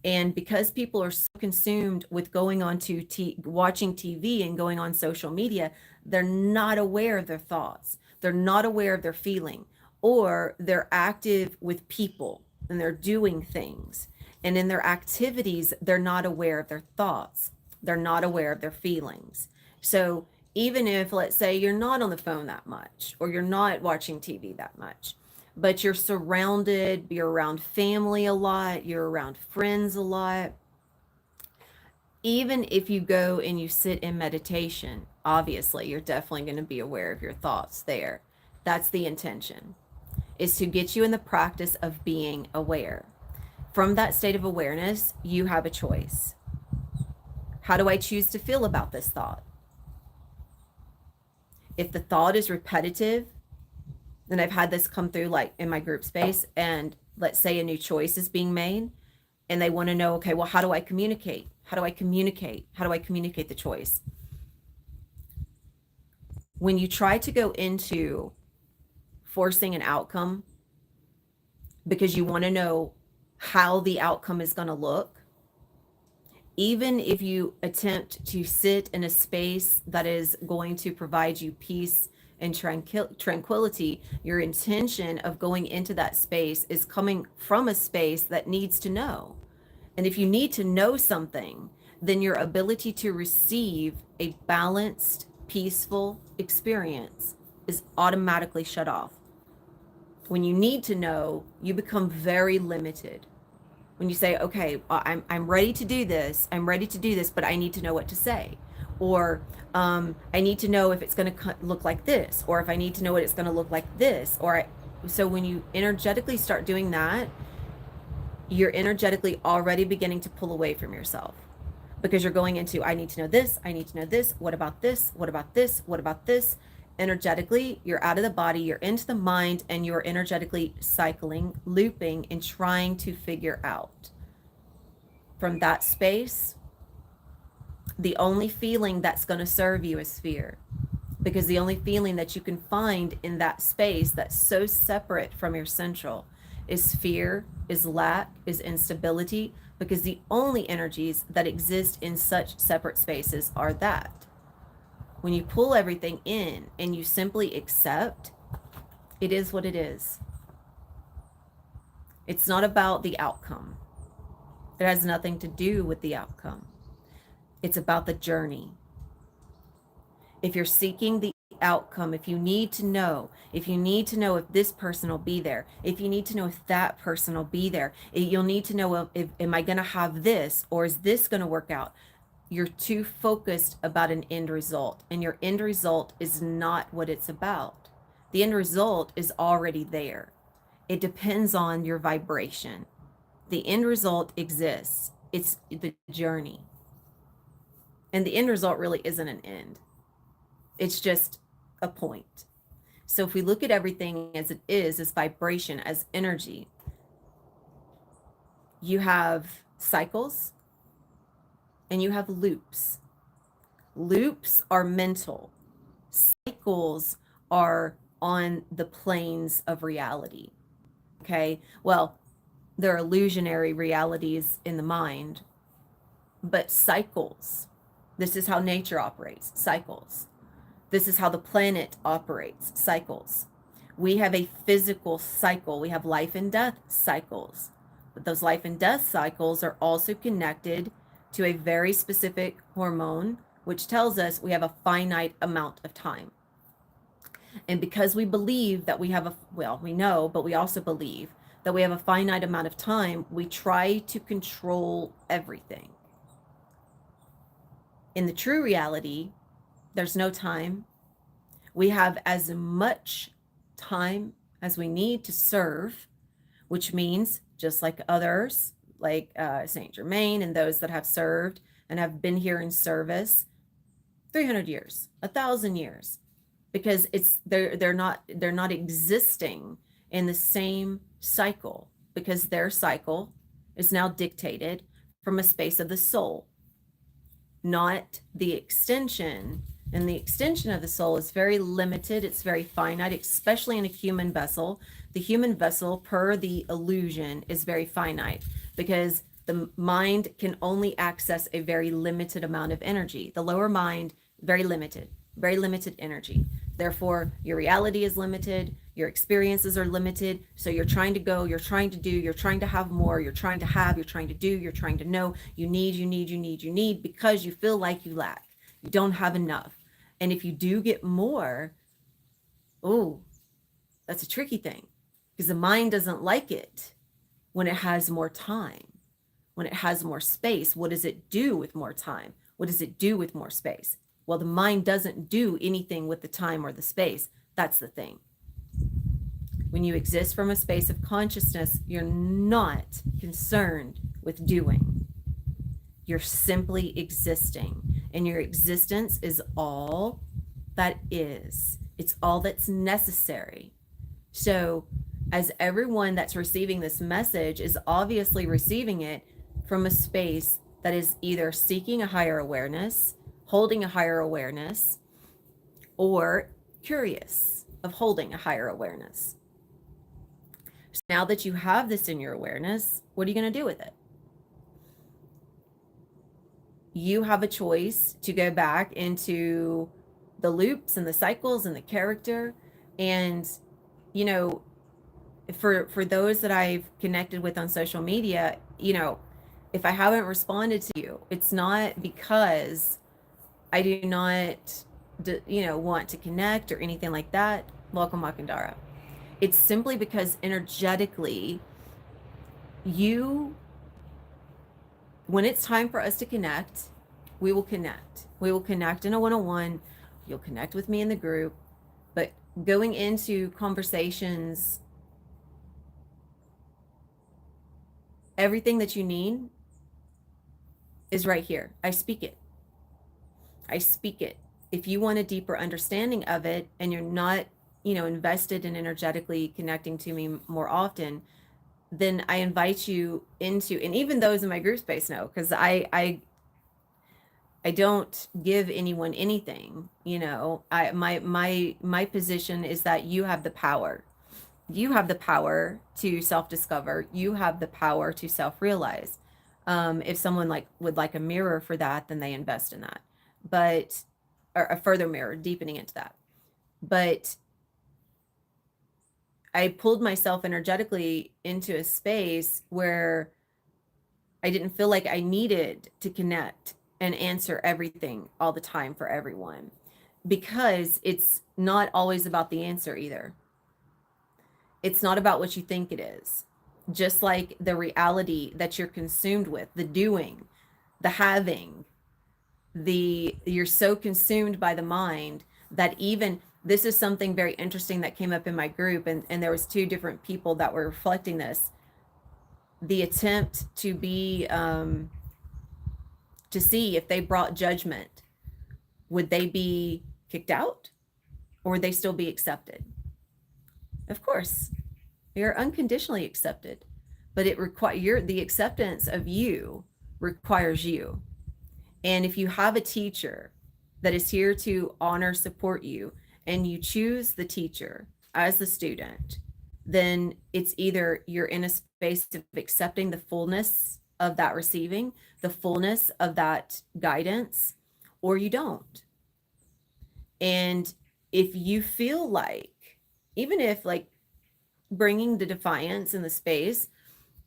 And because people are so consumed with going on to watching TV and going on social media, they're not aware of their thoughts. They're not aware of their feeling, or they're active with people and they're doing things. And in their activities, they're not aware of their thoughts. They're not aware of their feelings. So even if, let's say, you're not on the phone that much, or you're not watching TV that much, but you're surrounded, you're around family a lot, you're around friends a lot. Even if you go and you sit in meditation, obviously you're definitely going to be aware of your thoughts there. That's the intention, is to get you in the practice of being aware. From that state of awareness, you have a choice. How do I choose to feel about this thought? If the thought is repetitive, and I've had this come through like in my group space, and let's say a new choice is being made and they want to know, okay, well, how do I communicate? How do I communicate? How do I communicate the choice? When you try to go into forcing an outcome because you want to know how the outcome is going to look, even if you attempt to sit in a space that is going to provide you peace and tranquility, your intention of going into that space is coming from a space that needs to know. And if you need to know something, then your ability to receive a balanced, peaceful experience is automatically shut off. When you need to know, you become very limited. When you say, okay, I'm ready to do this, but I need to know what to say. Or I need to know if it's going to look like this, or if I need to know what it's going to look like this. So when you energetically start doing that, you're energetically already beginning to pull away from yourself, because you're going into, I need to know this, I need to know this, what about this, what about this, what about this? Energetically, you're out of the body, you're into the mind, and you're energetically cycling, looping, and trying to figure out. From that space, the only feeling that's going to serve you is fear, because the only feeling that you can find in that space that's so separate from your central is fear, is lack, is instability, because the only energies that exist in such separate spaces are that. When you pull everything in and you simply accept, it is what it is. It's not about the outcome. It has nothing to do with the outcome. It's about the journey. If you're seeking the outcome, if you need to know if this person will be there, if you need to know if that person will be there, you'll need to know if am I going to have this, or is this going to work out? You're too focused about an end result, and your end result is not what it's about. The end result is already there. It depends on your vibration. The end result exists. It's the journey. And the end result really isn't an end. It's just a point. So if we look at everything as it is, as vibration, as energy, You have cycles and you have loops. Loops are mental, cycles are on the planes of reality. Okay. Well, there are illusionary realities in the mind, but cycles. This is how nature operates, cycles. This is how the planet operates, cycles. We have a physical cycle. We have life and death cycles. But those life and death cycles are also connected to a very specific hormone, which tells us we have a finite amount of time. And because we believe that we have well, we know, but we also believe that we have a finite amount of time, we try to control everything. In the true reality, there's no time. We have as much time as we need to serve, which means just like others, like Saint Germain and those that have served and have been here in service, 300 years, 1,000 years, because they're not existing in the same cycle, because their cycle is now dictated from a space of the soul, not the extension. And the extension of the soul is very limited. It's very finite, especially in a human vessel. The human vessel, per the illusion, is very finite because the mind can only access a very limited amount of energy. The lower mind, very limited energy. Therefore, your reality is limited, your experiences are limited. So you're trying to go, you're trying to do, you're trying to have more, you're trying to have, you're trying to do, you're trying to know, you need because you feel like you lack. You don't have enough. And if you do get more, oh, that's a tricky thing because the mind doesn't like it when it has more time, when it has more space. What does it do with more time? What does it do with more space? Well, the mind doesn't do anything with the time or the space. That's the thing. When you exist from a space of consciousness, you're not concerned with doing. You're simply existing, and your existence is all that is. It's all that's necessary. So, as everyone that's receiving this message is obviously receiving it from a space that is either seeking a higher awareness, holding a higher awareness, or curious of holding a higher awareness. So now that you have this in your awareness, what are you going to do with it? You have a choice to go back into the loops and the cycles and the character. And, you know, for those that I've connected with on social media, you know, if I haven't responded to you, it's not because I do not, want to connect or anything like that. Welcome, Makandara. It's simply because energetically, when it's time for us to connect, we will connect. We will connect in a one-on-one. You'll connect with me in the group. But going into conversations, everything that you need is right here. I speak it. If you want a deeper understanding of it and you're not, invested in energetically connecting to me more often, then I invite you into, and even those in my group space know, because I don't give anyone anything. My position is that you have the power. You have the power to self-discover. You have the power to self-realize. If someone would like a mirror for that, then they invest in that. But or a further mirror, deepening into that. But I pulled myself energetically into a space where I didn't feel like I needed to connect and answer everything all the time for everyone, because it's not always about the answer either. It's not about what you think it is. Just like the reality that you're consumed with, the doing, the having, you're so consumed by the mind that even this is something very interesting that came up in my group, and there was two different people that were reflecting this. The attempt to be to see if they brought judgment, would they be kicked out or would they still be accepted? Of course, you're unconditionally accepted, but it requires the acceptance of you requires you. And if you have a teacher that is here to honor, support you, and you choose the teacher as the student, then it's either you're in a space of accepting the fullness of that receiving, the fullness of that guidance, or you don't. And if you feel like, even if like bringing the defiance in the space,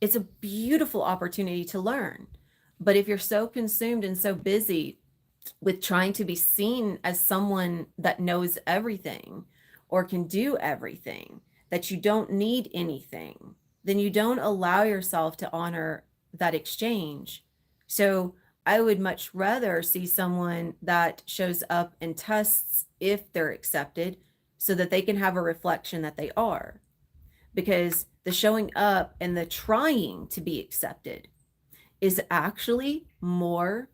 it's a beautiful opportunity to learn. But if you're so consumed and so busy with trying to be seen as someone that knows everything or can do everything, that you don't need anything, then you don't allow yourself to honor that exchange. So I would much rather see someone that shows up and tests if they're accepted so that they can have a reflection that they are. Because the showing up and the trying to be accepted is actually more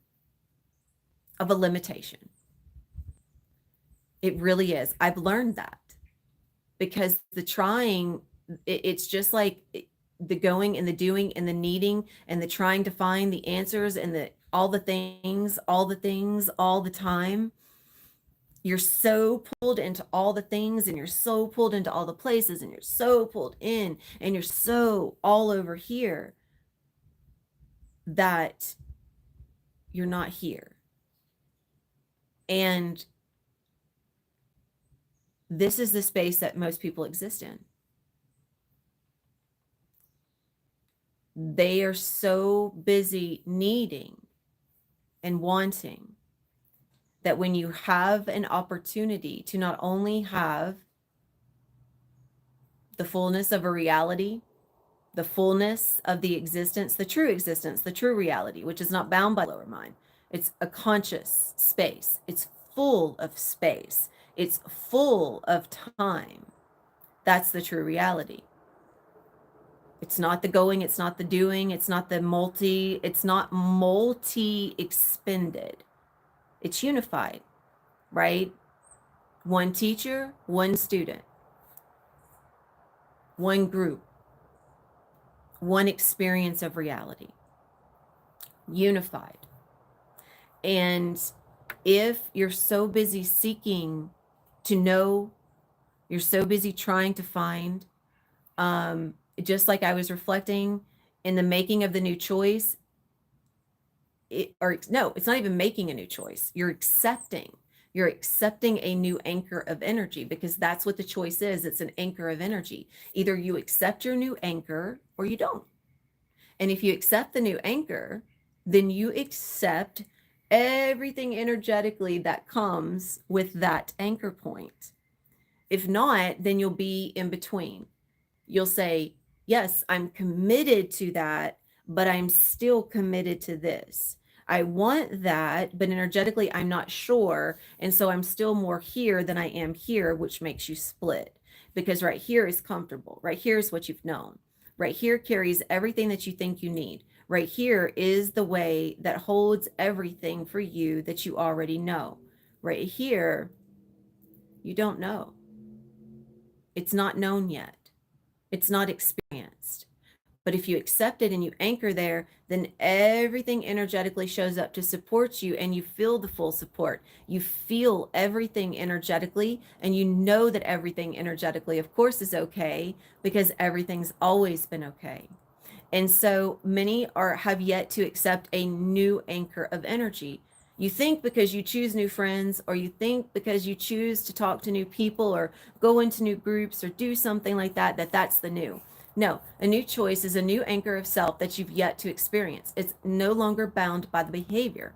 of a limitation. It really is. I've learned that because the trying, it's just like the going and the doing and the needing and the trying to find the answers and the all the things, all the things, all the time. You're so pulled into all the things and you're so pulled into all the places and you're so pulled in and you're so all over here that you're not here. And this is the space that most people exist in. They are so busy needing and wanting that when you have an opportunity to not only have the fullness of a reality, the fullness of the existence, the true reality, which is not bound by lower mind. It's a conscious space. It's full of space. It's full of time. That's the true reality. It's not the going, it's not the doing, it's not multi expended. It's unified, right? One teacher, one student, one group, one experience of reality, unified. And if you're so busy seeking to know, you're so busy trying to find, just like I was reflecting in the making of the new choice, it's not even making a new choice. You're accepting a new anchor of energy, because that's what the choice is. It's an anchor of energy. Either you accept your new anchor or you don't. And if you accept the new anchor, then you accept everything energetically that comes with that anchor point. If not, then you'll be in between. You'll say, yes, I'm committed to that, but I'm still committed to this. I want that, but energetically, I'm not sure. And so I'm still more here than I am here, which makes you split. Because right here is comfortable. Right here is what you've known. Right here carries everything that you think you need. Right here is the way that holds everything for you that you already know. Right here, you don't know. It's not known yet. It's not experienced. But if you accept it and you anchor there, then everything energetically shows up to support you, and you feel the full support. You feel everything energetically, and you know that everything energetically, of course, is okay, because everything's always been okay. And so many have yet to accept a new anchor of energy. You think because you choose new friends, or you think because you choose to talk to new people or go into new groups or do something like that, that's the new. No, a new choice is a new anchor of self that you've yet to experience. It's no longer bound by the behavior,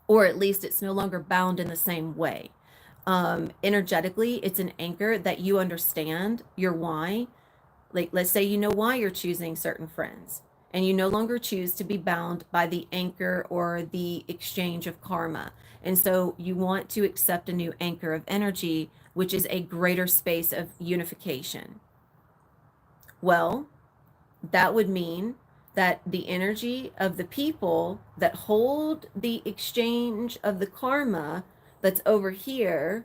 or at least it's no longer bound in the same way. Energetically, it's an anchor that you understand your why. Like, let's say you know why you're choosing certain friends, and you no longer choose to be bound by the anchor or the exchange of karma. And so you want to accept a new anchor of energy, which is a greater space of unification. Well, that would mean that the energy of the people that hold the exchange of the karma that's over here,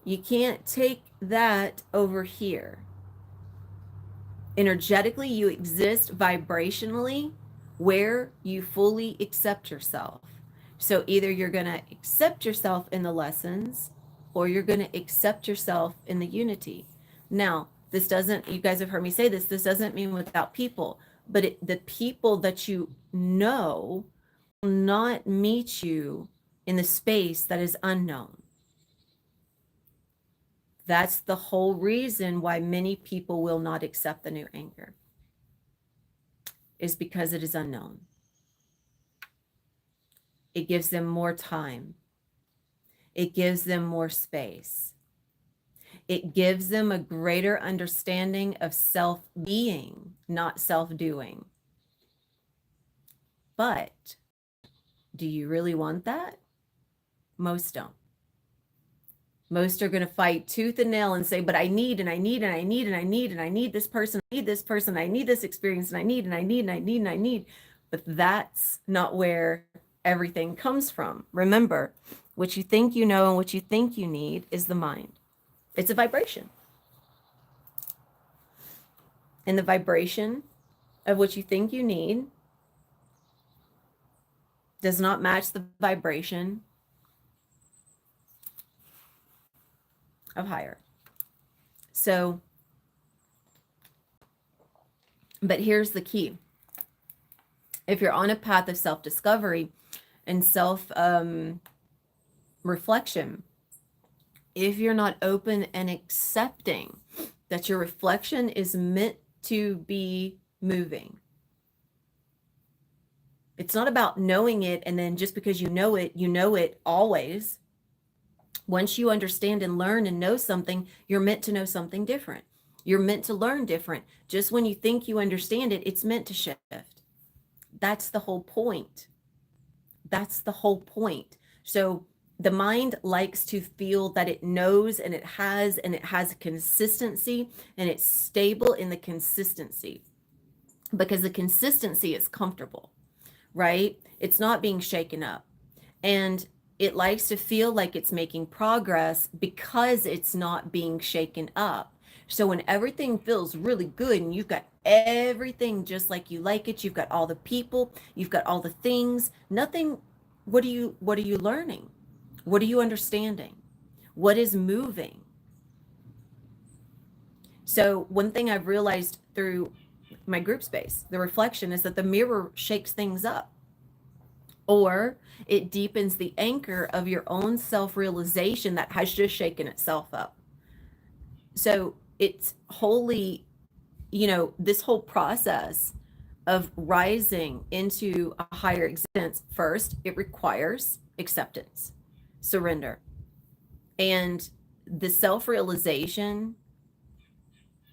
you can't take that over here. Energetically, you exist vibrationally where you fully accept yourself. So either you're going to accept yourself in the lessons or you're going to accept yourself in the unity. Now, this doesn't, you guys have heard me say this doesn't mean without people, but the people that you know will not meet you in the space that is unknown. That's the whole reason why many people will not accept the new anchor, is because it is unknown. It gives them more time. It gives them more space. It gives them a greater understanding of self-being, not self-doing. But do you really want that? Most don't. Most are going to fight tooth and nail and say, but I need, and I need, and I need, and I need, and I need this person, I need this person, I need this experience, and I need, and I need, and I need, and I need. But that's not where everything comes from. Remember, what you think you know and what you think you need is the mind. It's a vibration. And the vibration of what you think you need does not match the vibration of higher. So, but here's the key. If you're on a path of self-discovery and self-reflection, if you're not open and accepting that your reflection is meant to be moving, it's not about knowing it and then just because you know it always. Once you understand and learn and know something, you're meant to know something different. You're meant to learn different. Just when you think you understand it, it's meant to shift. That's the whole point. That's the whole point. So the mind likes to feel that it knows and it has a consistency and it's stable in the consistency because the consistency is comfortable, right? It's not being shaken up. And it likes to feel like it's making progress because it's not being shaken up. So when everything feels really good and you've got everything just like you like it, you've got all the people, you've got all the things, nothing, what are you learning? What are you understanding? What is moving? So one thing I've realized through my group space, the reflection, is that the mirror shakes things up, or it deepens the anchor of your own self-realization that has just shaken itself up. So it's wholly, this whole process of rising into a higher existence, first, it requires acceptance, surrender. And the self-realization,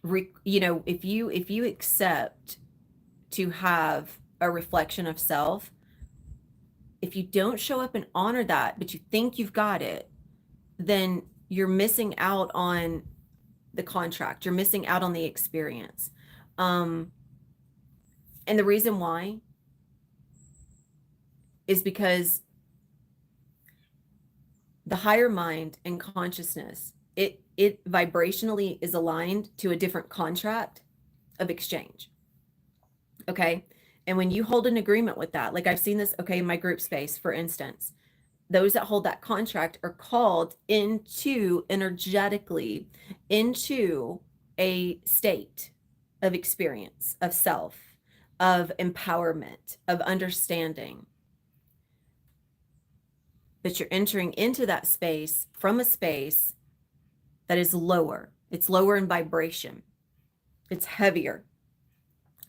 if you accept to have a reflection of self, if you don't show up and honor that, but you think you've got it, then you're missing out on the contract. You're missing out on the experience. And the reason why is because the higher mind and consciousness, it vibrationally is aligned to a different contract of exchange. Okay. And when you hold an agreement with that, like I've seen this, okay, in my group space, for instance, those that hold that contract are called into energetically into a state of experience, of self, of empowerment, of understanding. But you're entering into that space from a space that is lower. It's lower in vibration. It's heavier.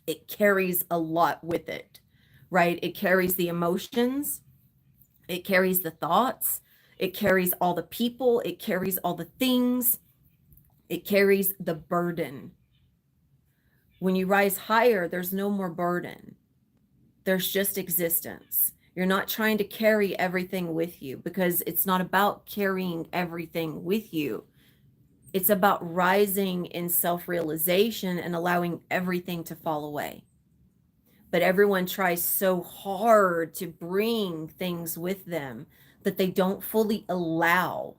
It carries a lot with it, right? It carries the emotions. It carries the thoughts. It carries all the people. It carries all the things. It carries the burden. When you rise higher, there's no more burden. There's just existence. You're not trying to carry everything with you, because it's not about carrying everything with you. It's about rising in self-realization and allowing everything to fall away. But everyone tries so hard to bring things with them that they don't fully allow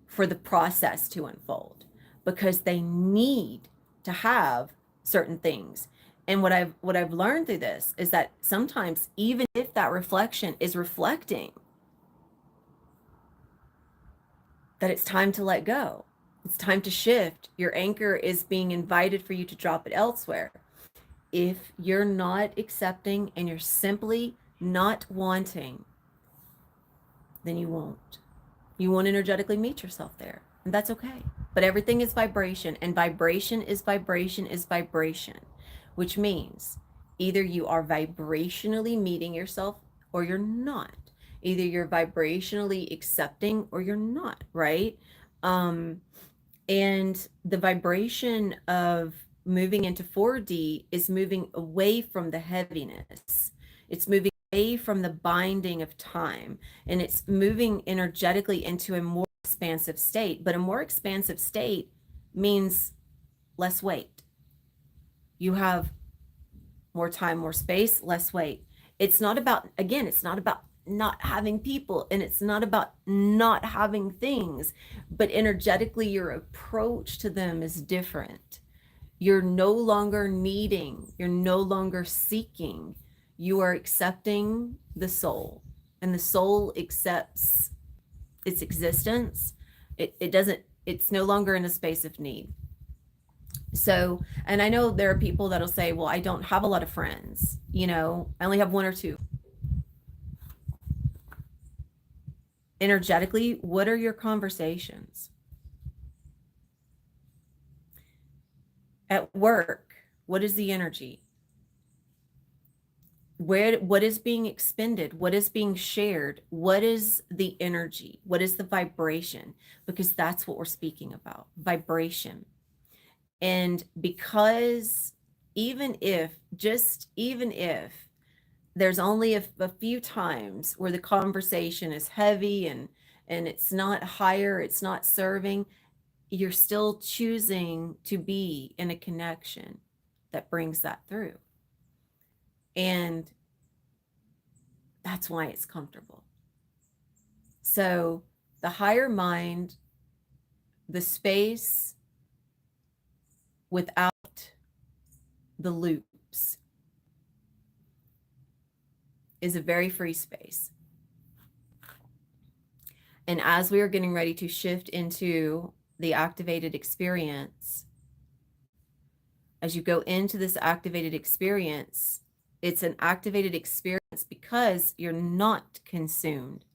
for the process to unfold, because they need to have certain things. And what I've learned through this is that sometimes even if that reflection is reflecting that it's time to let go, it's time to shift, your anchor is being invited for you to drop it elsewhere. If you're not accepting and you're simply not wanting, then you won't. You won't energetically meet yourself there. And that's okay. But everything is vibration, and vibration is vibration is vibration, which means either you are vibrationally meeting yourself or you're not. Either you're vibrationally accepting or you're not, right? Um, and the vibration of moving into 4D is moving away from the heaviness. It's moving away from the binding of time, and it's moving energetically into a more expansive state. But a more expansive state means less weight. You have more time, more space, less weight. It's not about, again, it's not about not having people, and it's not about not having things, but energetically your approach to them is different. You're no longer needing, you're no longer seeking, you are accepting the soul, and the soul accepts its existence. It doesn't, it's no longer in a space of need. So, and I know there are people that'll say, well, I don't have a lot of friends, I only have one or two. Energetically, what are your conversations? At work, what is the energy? What is being expended? What is being shared? What is the energy? What is the vibration? Because that's what we're speaking about, vibration. And because even if there's only a few times where the conversation is heavy and it's not higher, it's not serving, you're still choosing to be in a connection that brings that through. And that's why it's comfortable. So the higher mind, the space without the loops, is a very free space. And as we are getting ready to shift into the activated experience, as you go into this activated experience, it's an activated experience because you're not consumed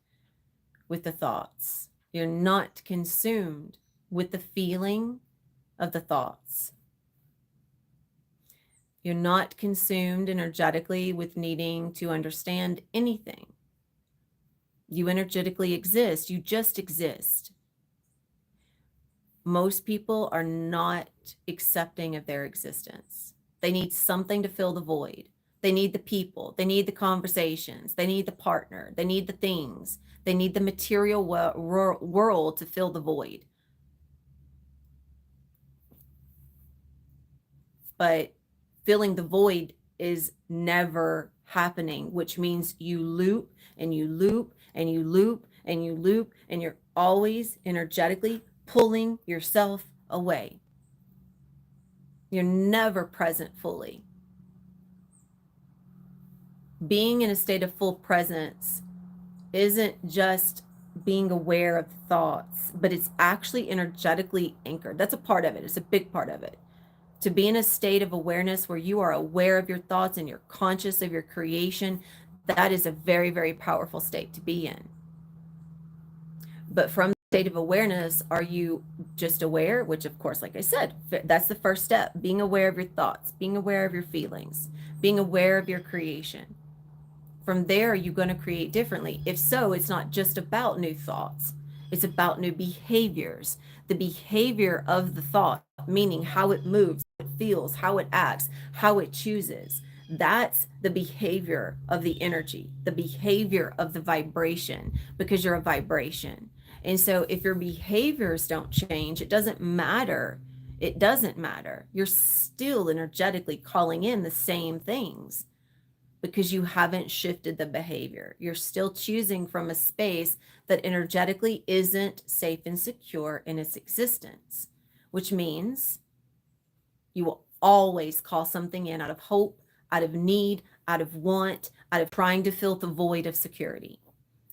with the thoughts. You're not consumed with the feeling of the thoughts. You're not consumed energetically with needing to understand anything. You energetically exist. You just exist. Most people are not accepting of their existence. They need something to fill the void. They need the people. They need the conversations. They need the partner. They need the things. They need the material world to fill the void. But filling the void is never happening, which means you loop and you loop and you loop and you loop, and you're always energetically pulling yourself away. You're never present fully. Being in a state of full presence isn't just being aware of thoughts, but it's actually energetically anchored. That's a part of it. It's a big part of it. To be in a state of awareness where you are aware of your thoughts and you're conscious of your creation, that is a very, very powerful state to be in. But from the state of awareness, are you just aware? Which, of course, like I said, that's the first step. Being aware of your thoughts, being aware of your feelings, being aware of your creation. From there, are you going to create differently? If so, it's not just about new thoughts. It's about new behaviors. The behavior of the thought, meaning how it moves, how it feels, how it acts, how it chooses. That's the behavior of the energy, the behavior of the vibration, because you're a vibration. And so if your behaviors don't change, it doesn't matter. It doesn't matter. You're still energetically calling in the same things because you haven't shifted the behavior. You're still choosing from a space that energetically isn't safe and secure in its existence, which means you will always call something in out of hope, out of need, out of want, out of trying to fill the void of security,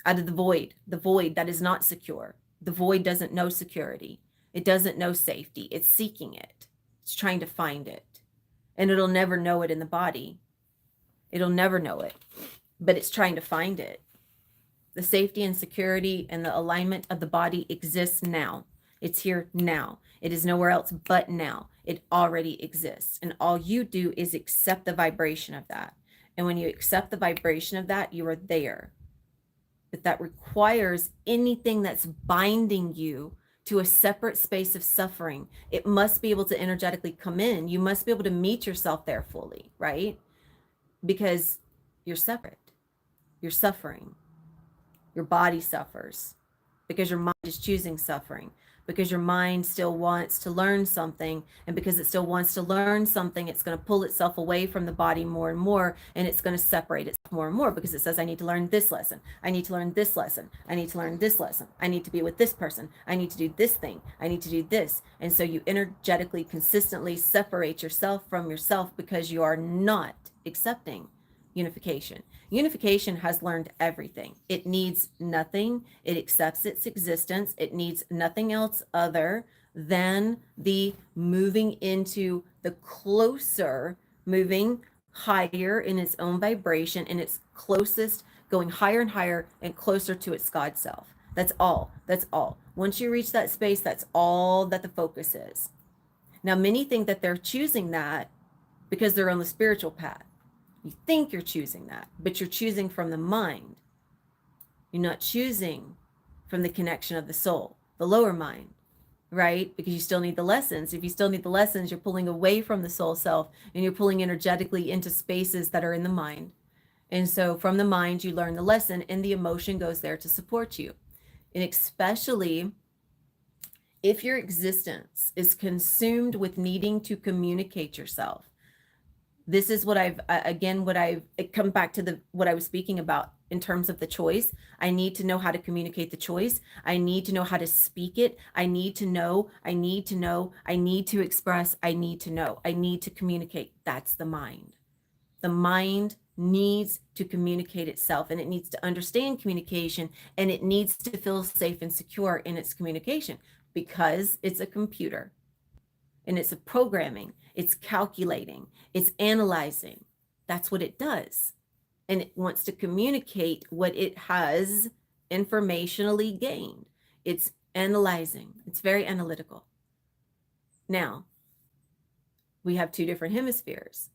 out of the void that is not secure. The void doesn't know security. It doesn't know safety. It's seeking it. It's trying to find it. And it'll never know it in the body. It'll never know it, but it's trying to find it. The safety and security and the alignment of the body exists now. It's here now. It is nowhere else but now. It already exists. And all you do is accept the vibration of that. And when you accept the vibration of that, you are there. But that requires anything that's binding you to a separate space of suffering. It must be able to energetically come in. You must be able to meet yourself there fully, right? Because you're separate. You're suffering. Your body suffers because your mind is choosing suffering, because your mind still wants to learn something. And because it still wants to learn something, it's going to pull itself away from the body more and more. And it's going to separate itself more and more because it says, I need to learn this lesson. I need to learn this lesson. I need to learn this lesson. I need to be with this person. I need to do this thing. I need to do this. And so you energetically, consistently separate yourself from yourself because you are not accepting unification. Unification has learned everything. It needs nothing. It accepts its existence. It needs nothing else other than the moving into the closer, moving higher in its own vibration, in its closest, going higher and higher and closer to its God self. That's all. That's all. Once you reach that space, that's all that the focus is. Now, many think that they're choosing that because they're on the spiritual path. You think you're choosing that, but you're choosing from the mind. You're not choosing from the connection of the soul, the lower mind, right? Because you still need the lessons. If you still need the lessons, you're pulling away from the soul self and you're pulling energetically into spaces that are in the mind. And so from the mind, you learn the lesson and the emotion goes there to support you. And especially if your existence is consumed with needing to communicate yourself. This is what I've come back to what I was speaking about in terms of the choice. I need to know how to communicate the choice. I need to know how to speak it. I need to know, I need to express, I need to know, I need to communicate. That's the mind. The mind needs to communicate itself and it needs to understand communication and it needs to feel safe and secure in its communication because it's a computer. And it's a programming, it's calculating, it's analyzing. That's what it does. And it wants to communicate what it has informationally gained. It's analyzing, it's very analytical. Now, we have two different hemispheres.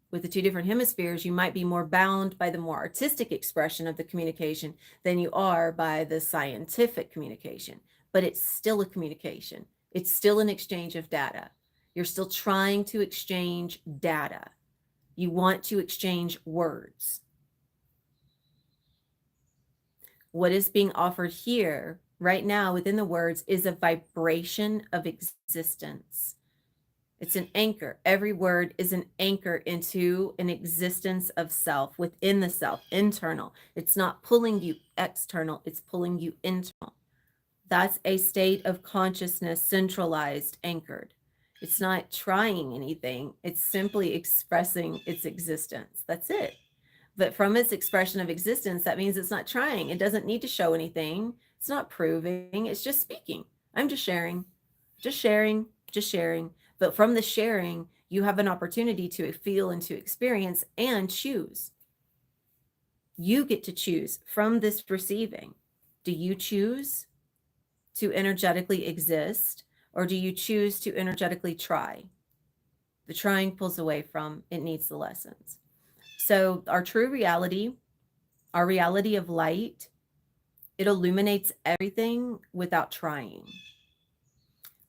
With the two different hemispheres, you might be more bound by the more artistic expression of the communication than you are by the scientific communication, but it's still a communication. It's still an exchange of data. You're still trying to exchange data. You want to exchange words. What is being offered here right now within the words is a vibration of existence. It's an anchor. Every word is an anchor into an existence of self, within the self, internal. It's not pulling you external, it's pulling you internal. That's a state of consciousness, centralized, anchored. It's not trying anything. It's simply expressing its existence. That's it. But from its expression of existence, that means it's not trying. It doesn't need to show anything. It's not proving. It's just speaking. I'm just sharing, just sharing, just sharing. But from the sharing, you have an opportunity to feel and to experience and choose. You get to choose from this receiving. Do you choose to energetically exist, or do you choose to energetically try? The trying pulls away from, it needs the lessons. So our true reality, our reality of light, it illuminates everything without trying.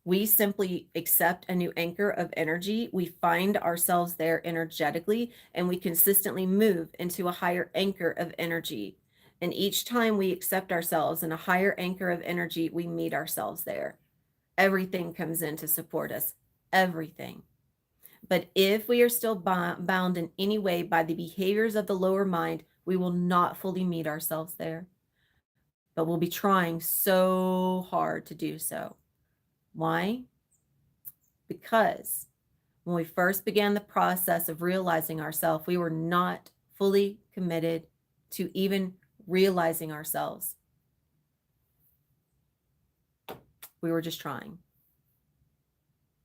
We simply accept a new anchor of energy. We find ourselves there energetically, and we consistently move into a higher anchor of energy. And each time we accept ourselves in a higher anchor of energy, we meet ourselves there. Everything comes in to support us, everything. But if we are still bound in any way by the behaviors of the lower mind, we will not fully meet ourselves there. But we'll be trying so hard to do so. Why? Because When we first began the process of realizing ourselves, we were not fully committed to even realizing ourselves. We were just trying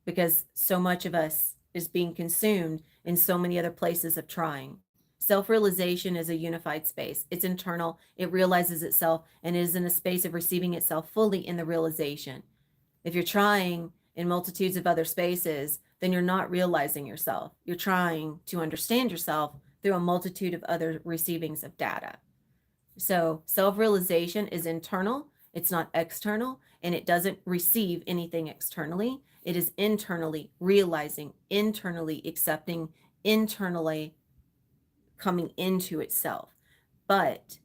because so much of us is being consumed in so many other places of trying. Self realization is a unified space. It's internal, it realizes itself, and is in a space of receiving itself fully in the realization. If you're trying in multitudes of other spaces, then you're not realizing yourself. You're trying to understand yourself through a multitude of other receivings of data. So self realization is internal, it's not external, and it doesn't receive anything externally. It is internally realizing, internally accepting, internally coming into itself. But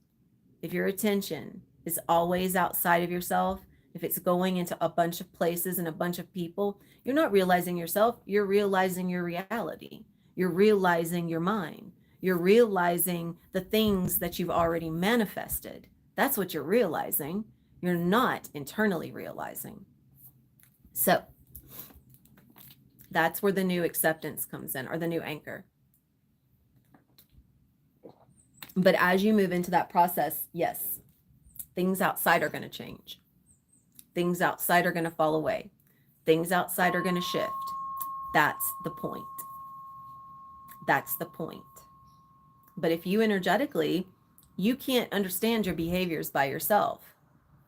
if your attention is always outside of yourself, if it's going into a bunch of places and a bunch of people, you're not realizing yourself, you're realizing your reality. You're realizing your mind. You're realizing the things that you've already manifested. That's what you're realizing. You're not internally realizing. So that's where the new acceptance comes in, or the new anchor. But as you move into that process, yes, things outside are going to change. Things outside are going to fall away. Things outside are going to shift. That's the point. That's the point. But if you energetically, you can't understand your behaviors by yourself.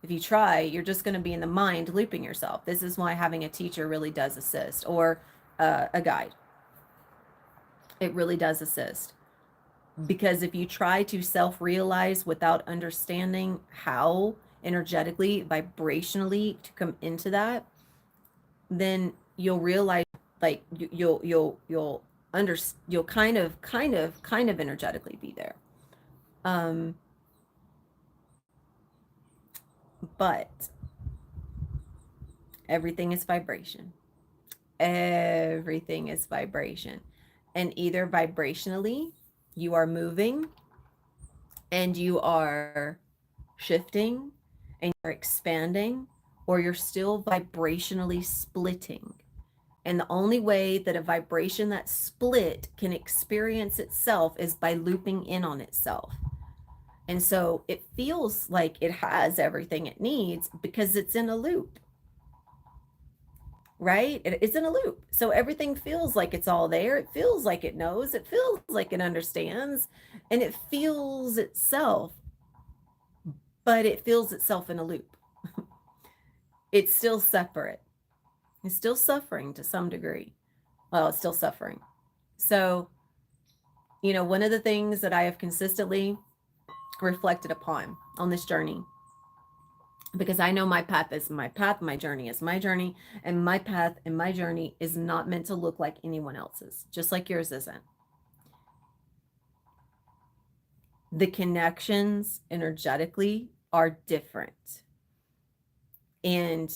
If you try, you're just going to be in the mind looping yourself. This is why having a teacher really does assist, or a guide. It really does assist. Because if you try to self-realize without understanding how energetically, vibrationally to come into that, then you'll realize, like, you'll under you'll kind of energetically be there. um but everything is vibration. Everything is vibration. And either vibrationally you are moving and you are shifting and you're expanding, or you're still vibrationally splitting. And the only way that a vibration that's split can experience itself is by looping in on itself. And so it feels like it has everything it needs because it's in a loop, right? It's in a loop. So everything feels like it's all there. It feels like it knows. It feels like it understands. And it feels itself, but it feels itself in a loop. It's still separate. It's still suffering to some degree. Well, it's still suffering. So, one of the things that I have consistently reflected upon on this journey, because I know my path is my path, my journey is my journey, and my path and my journey is not meant to look like anyone else's, just like yours isn't. The connections energetically are different. And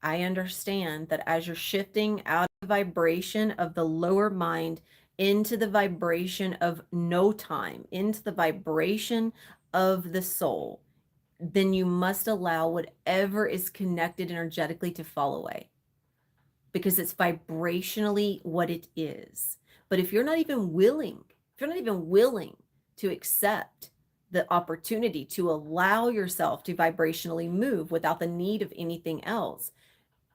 I understand that as you're shifting out of the vibration of the lower mind into the vibration of no time, into the vibration of the soul, then you must allow whatever is connected energetically to fall away, because it's vibrationally what it is. But if you're not even willing to accept the opportunity to allow yourself to vibrationally move without the need of anything else,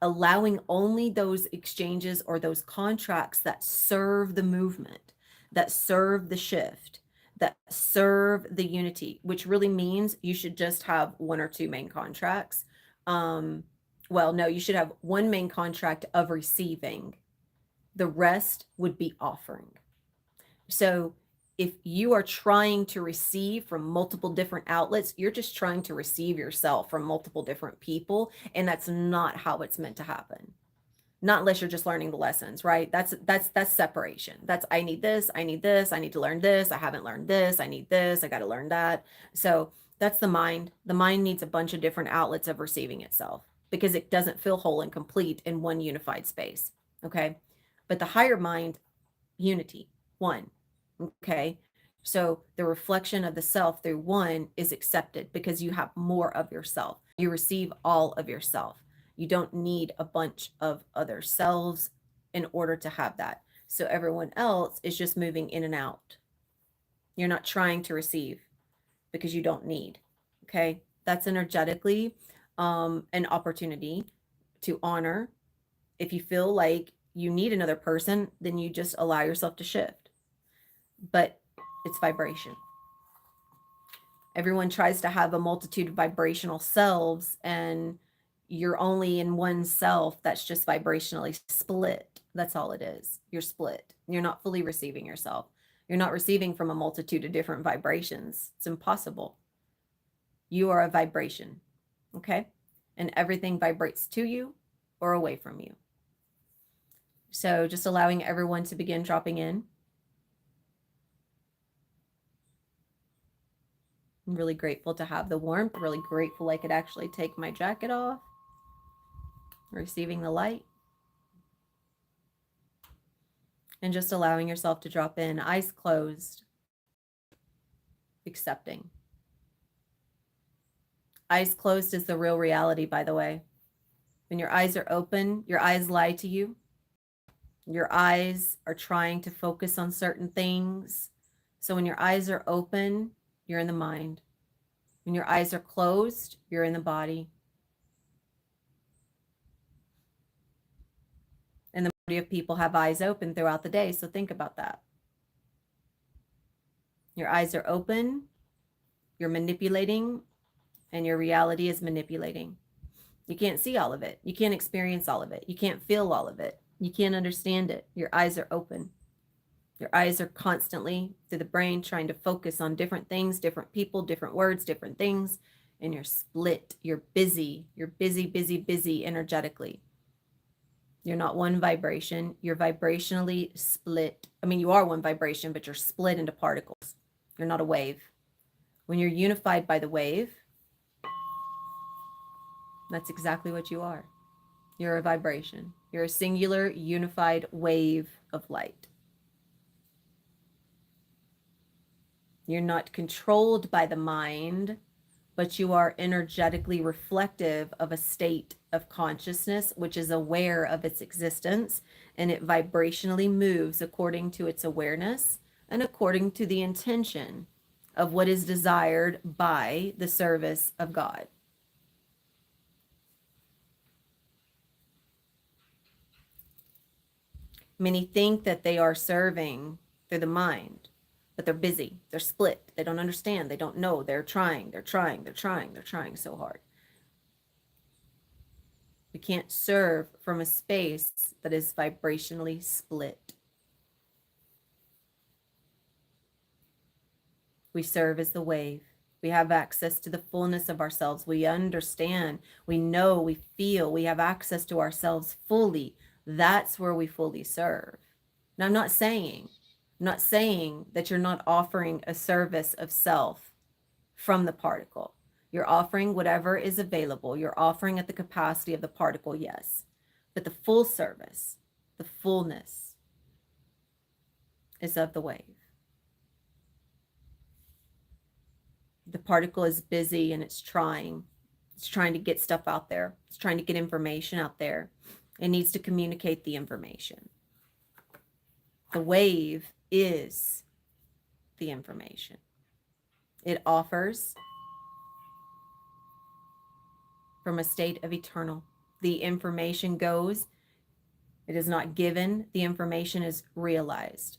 allowing only those exchanges or those contracts that serve the movement, that serve the shift, that serve the unity, which really means you should just have one or two main contracts. Well, no, you should have one main contract of receiving. The rest would be offering. So if you are trying to receive from multiple different outlets, you're just trying to receive yourself from multiple different people, and that's not how it's meant to happen. Not unless you're just learning the lessons, right? That's separation. That's, I need this, I need this, I need to learn this, I haven't learned this, I need this, I got to learn that. So that's the mind. The mind needs a bunch of different outlets of receiving itself because it doesn't feel whole and complete in one unified space. Okay. But the higher mind, unity, one. Okay. So the reflection of the self through one is accepted because you have more of yourself. You receive all of yourself. You don't need a bunch of other selves in order to have that. So everyone else is just moving in and out. You're not trying to receive because you don't need. Okay. That's energetically an opportunity to honor. If you feel like you need another person, then you just allow yourself to shift. But it's vibration. Everyone tries to have a multitude of vibrational selves, and you're only in one self that's just vibrationally split. That's all it is. You're split. You're not fully receiving yourself. You're not receiving from a multitude of different vibrations. It's impossible. You are a vibration. Okay? And everything vibrates to you or away from you. So just allowing everyone to begin dropping in. I'm really grateful to have the warmth, really grateful I could actually take my jacket off, receiving the light, and just allowing yourself to drop in, eyes closed, accepting. Eyes closed is the real reality, by the way. When your eyes are open, your eyes lie to you. Your eyes are trying to focus on certain things. So when your eyes are open, you're in the mind. When your eyes are closed, you're in the body. And the majority of people have eyes open throughout the day. So think about that. Your eyes are open, you're manipulating, and your reality is manipulating. You can't see all of it. You can't experience all of it. You can't feel all of it. You can't understand it. Your eyes are open. Your eyes are constantly through the brain trying to focus on different things, different people, different words, different things. And you're split. You're busy. You're busy, busy, busy energetically. You're not one vibration. You're vibrationally split. I mean, you are one vibration, but you're split into particles. You're not a wave. When you're unified by the wave, that's exactly what you are. You're a vibration. You're a singular, unified wave of light. You're not controlled by the mind, but you are energetically reflective of a state of consciousness, which is aware of its existence, and it vibrationally moves according to its awareness and according to the intention of what is desired by the service of God. Many think that they are serving through the mind, but they're busy. They're split. They don't understand. They don't know. They're trying so hard. We can't serve from a space that is vibrationally split. We serve as the wave. We have access to the fullness of ourselves. We understand, we know, we feel, we have access to ourselves fully. That's where we fully serve. Now, I'm not saying that you're not offering a service of self from the particle. You're offering whatever is available. You're offering at the capacity of the particle, yes. But the full service, the fullness is of the wave. The particle is busy and it's trying. It's trying to get stuff out there. It's trying to get information out there. It needs to communicate the information. The wave is the information. It offers from a state of eternal. The information goes. It is not given. The information is realized.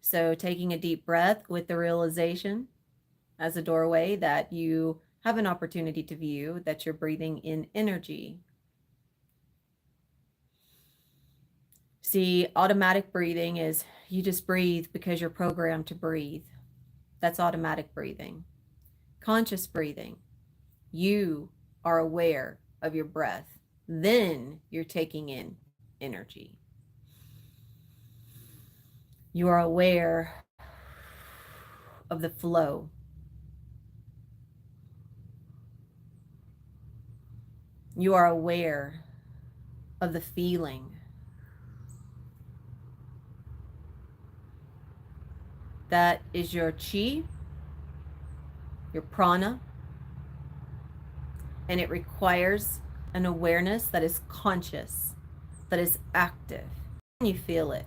So taking a deep breath with the realization as a doorway that you have an opportunity to view that you're breathing in energy. See, automatic breathing is you just breathe because you're programmed to breathe. That's automatic breathing. Conscious breathing, you are aware of your breath. Then you're taking in energy. You are aware of the flow. You are aware of the feeling. That is your chi, your prana, and it requires an awareness that is conscious, that is active. You feel it.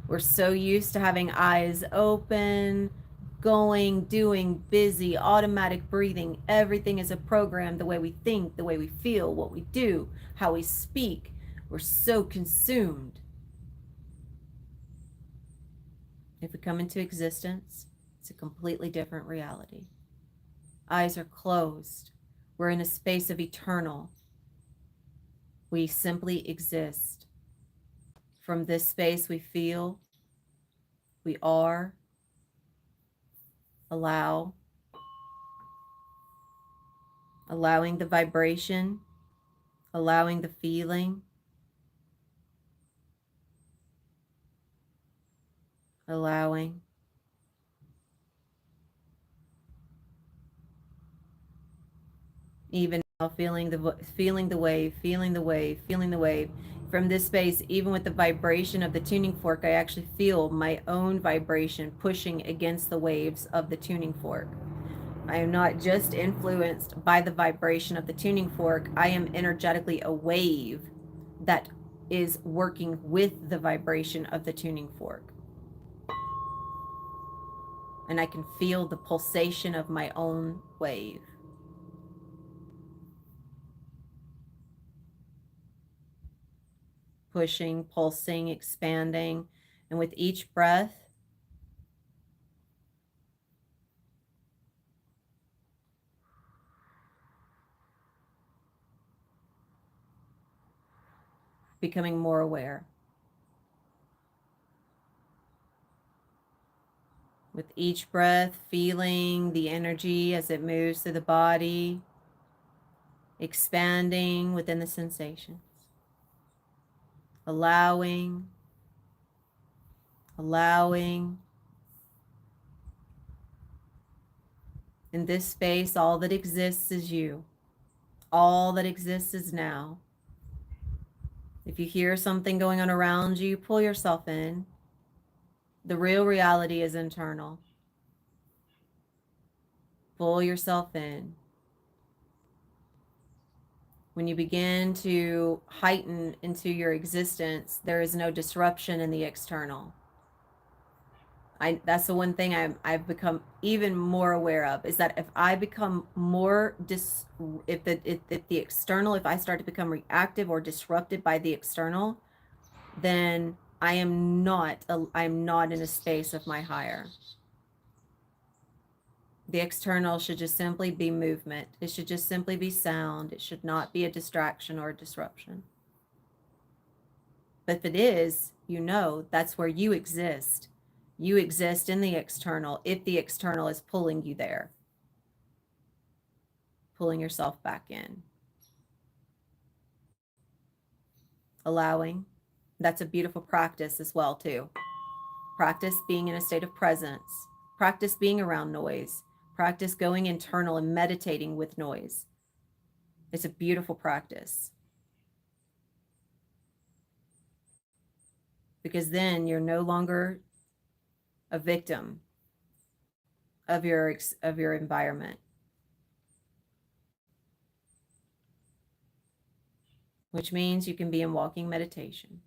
We're so used to having eyes open, going, doing, busy, automatic breathing. Everything is a program, the way we think, the way we feel, what we do, how we speak. We're so consumed. If we come into existence, it's a completely different reality. Eyes are closed. We're in a space of eternal. We simply exist. From this space, we feel, we are, allowing the vibration, allowing the feeling, allowing. Even now, feeling the wave, feeling the wave, feeling the wave. From this space, even with the vibration of the tuning fork, I actually feel my own vibration pushing against the waves of the tuning fork. I am not just influenced by the vibration of the tuning fork. I am energetically a wave that is working with the vibration of the tuning fork. And I can feel the pulsation of my own wave. Pushing, pulsing, expanding. And with each breath, becoming more aware. With each breath, feeling the energy as it moves through the body, expanding within the sensations. Allowing. In this space, all that exists is you. All that exists is now. If you hear something going on around you, pull yourself in. The real reality is internal. Pull yourself in. When you begin to heighten into your existence, there is no disruption in the external. That's the one thing I've become even more aware of, is that if I become more if the external, if I start to become reactive or disrupted by the external, then I'm not in a space of my higher. The external should just simply be movement. It should just simply be sound. It should not be a distraction or a disruption. But if it is, that's where you exist. You exist in the external if the external is pulling you there, pulling yourself back in. Allowing. That's a beautiful practice as well, too. Practice being in a state of presence. Practice being around noise. Practice going internal and meditating with noise. It's a beautiful practice. Because then you're no longer a victim of your environment, which means you can be in walking meditation.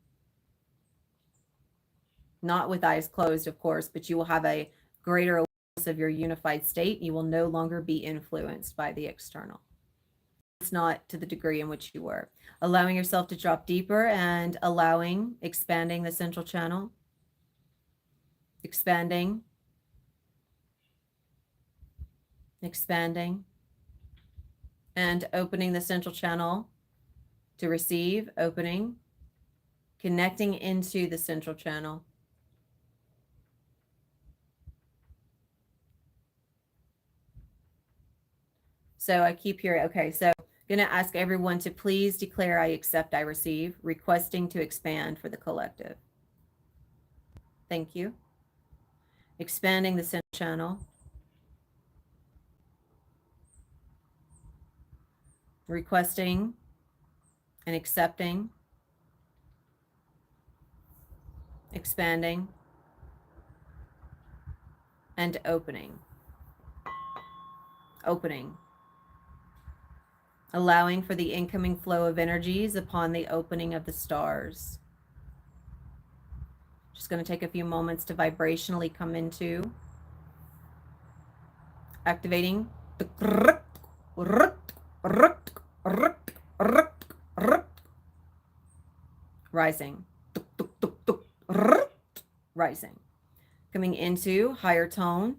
Not with eyes closed, of course, but you will have a greater awareness of your unified state. You will no longer be influenced by the external. It's not to the degree in which you were. Allowing yourself to drop deeper and expanding the central channel, expanding, and opening the central channel to receive, opening, connecting into the central channel. So I keep hearing, okay, so I'm going to ask everyone to please declare I accept, I receive, requesting to expand for the collective. Thank you. Expanding the central channel. Requesting and accepting. Expanding. And opening. Opening. allowing for the incoming flow of energies upon the opening of the stars. Just going to take a few moments to vibrationally come into activating the rising, rising, coming into higher tone,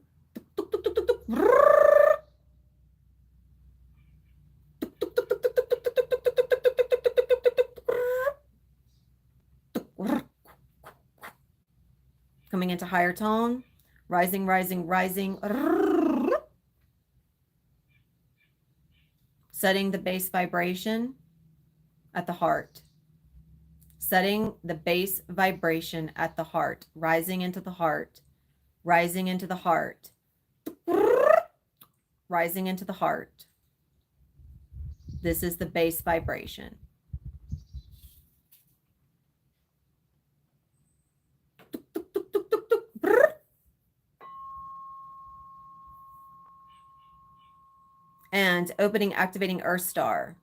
coming into higher tone, rising, rising, rising, setting the base vibration at the heart, setting the base vibration at the heart, rising into the heart, rising into the heart, rising into the heart. This is the base vibration. And opening, activating Earth Star.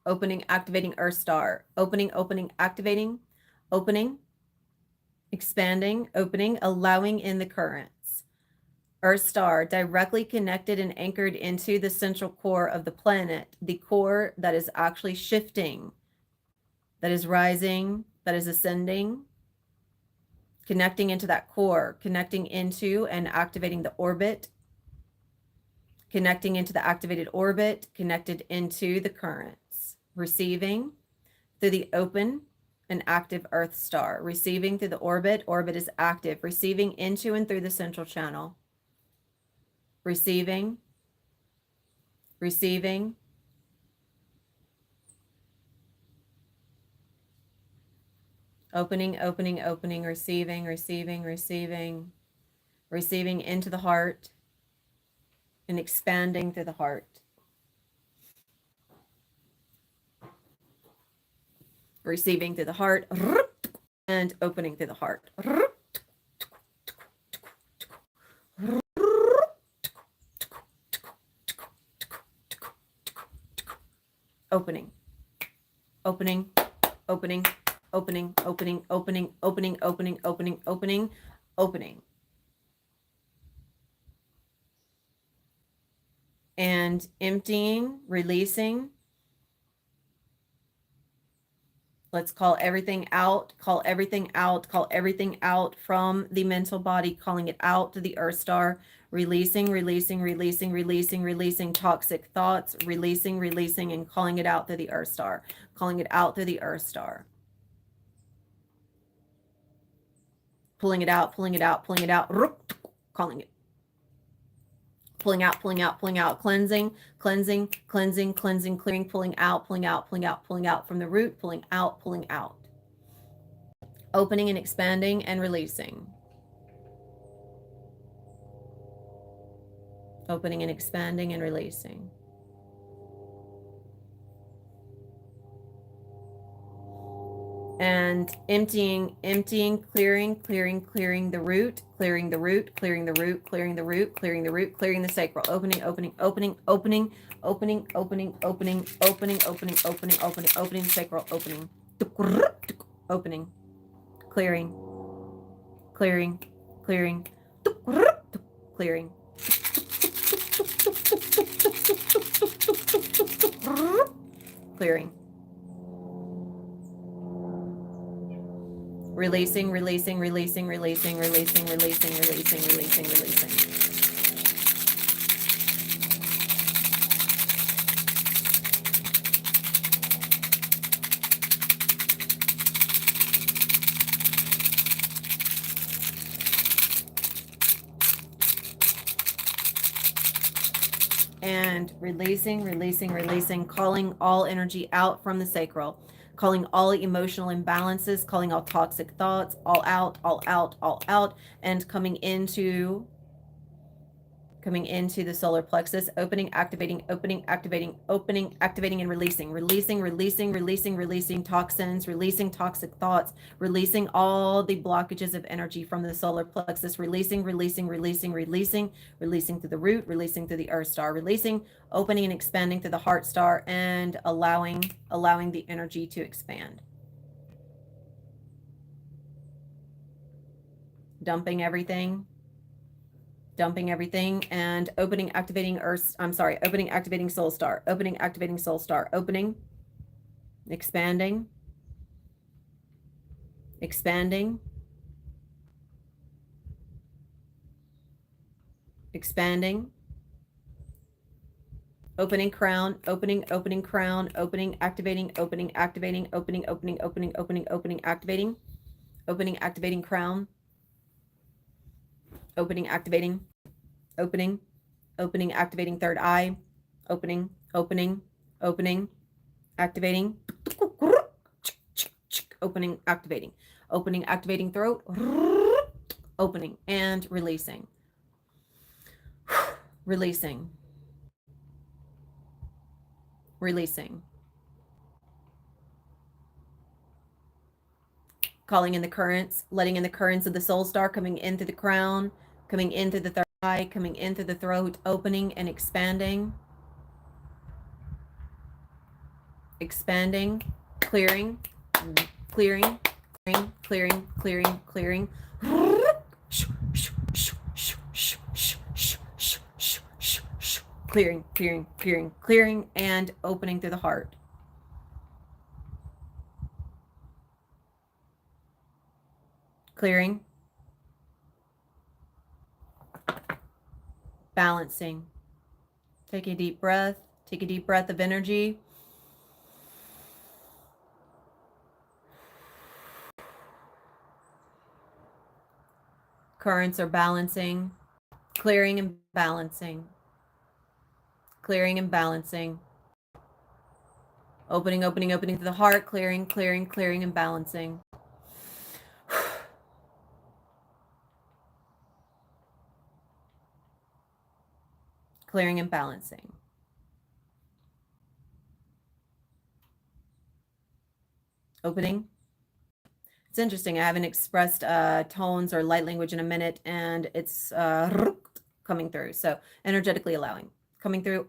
Opening, activating Earth Star. Opening, opening, activating. Opening, expanding, opening, allowing in the currents. Earth Star, directly connected and anchored into the central core of the planet, the core that is actually shifting, that is rising, that is ascending, connecting into that core, connecting into and activating the orbit, connecting into the activated orbit, connected into the currents, receiving through the open and active Earth Star, receiving through the orbit, orbit is active, receiving into and through the central channel, receiving, receiving, opening, opening, opening, receiving, receiving, receiving, receiving into the heart and expanding through the heart. Receiving through the heart and opening through the heart. Opening, opening, opening, opening, opening, opening, opening, opening, opening, opening, opening. And emptying, releasing. Let's call everything out, call everything out, call everything out from the mental body, calling it out to the Earth Star, releasing, releasing, releasing, releasing, releasing toxic thoughts, releasing, releasing, and calling it out through the Earth Star, calling it out through the Earth Star. Pulling it out, pulling it out, pulling it out, calling it. Pulling out, pulling out, pulling out, cleansing, cleansing, cleansing, cleansing, clearing, pulling out, pulling out, pulling out, pulling out from the root, pulling out, pulling out. Opening and expanding and releasing. Opening and expanding and releasing. And emptying, emptying, clearing, clearing, clearing the root, clearing the root, clearing the root, clearing the root, clearing the root, clearing the sacral, opening, opening, opening, opening, opening, opening, opening, opening, opening, opening, opening, opening, sacral, opening, opening, clearing, clearing, clearing, clearing, clearing. Releasing, releasing, releasing, releasing, releasing, releasing, releasing, releasing, releasing. And releasing, releasing, releasing, calling all energy out from the sacral. Calling all emotional imbalances, calling all toxic thoughts, all out, all out, all out, and coming into coming into the solar plexus, opening, activating, opening, activating, opening, activating, and releasing, releasing toxins, releasing toxic thoughts, releasing all the blockages of energy from the solar plexus, releasing through the root, releasing through the earth star, releasing, opening and expanding through the heart star, and allowing the energy to expand. Dumping everything and opening, activating activating soul star, opening, expanding, opening crown, opening crown, opening, activating, activating, activating crown, opening, activating third eye, opening, activating, activating throat, opening and releasing, releasing. Calling in the currents, letting in the currents of the soul star, coming in through the crown, coming in through the third eye, coming in through the throat, opening and expanding, clearing, clearing, clearing, and opening through the heart. Clearing, balancing. Take a deep breath of energy. Currents are balancing, clearing and balancing, opening to the heart, clearing and balancing. Clearing and balancing. Opening. It's interesting. I haven't expressed tones or light language in a minute, and it's coming through. So energetically allowing, coming through,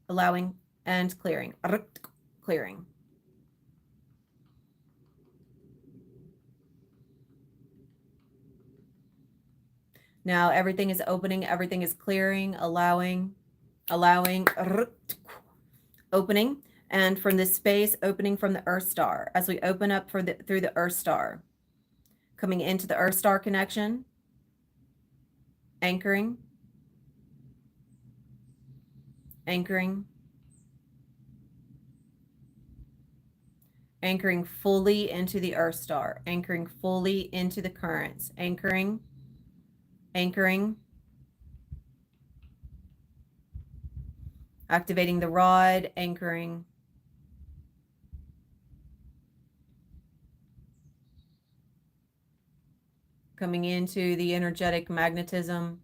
allowing and clearing, clearing. Now everything is opening, everything is clearing, allowing, opening. And from this space, opening from the earth star, as we open up through the earth star, coming into the earth star connection, anchoring, fully into the earth star, anchoring fully into the currents, anchoring, activating the rod, anchoring, coming into the energetic magnetism,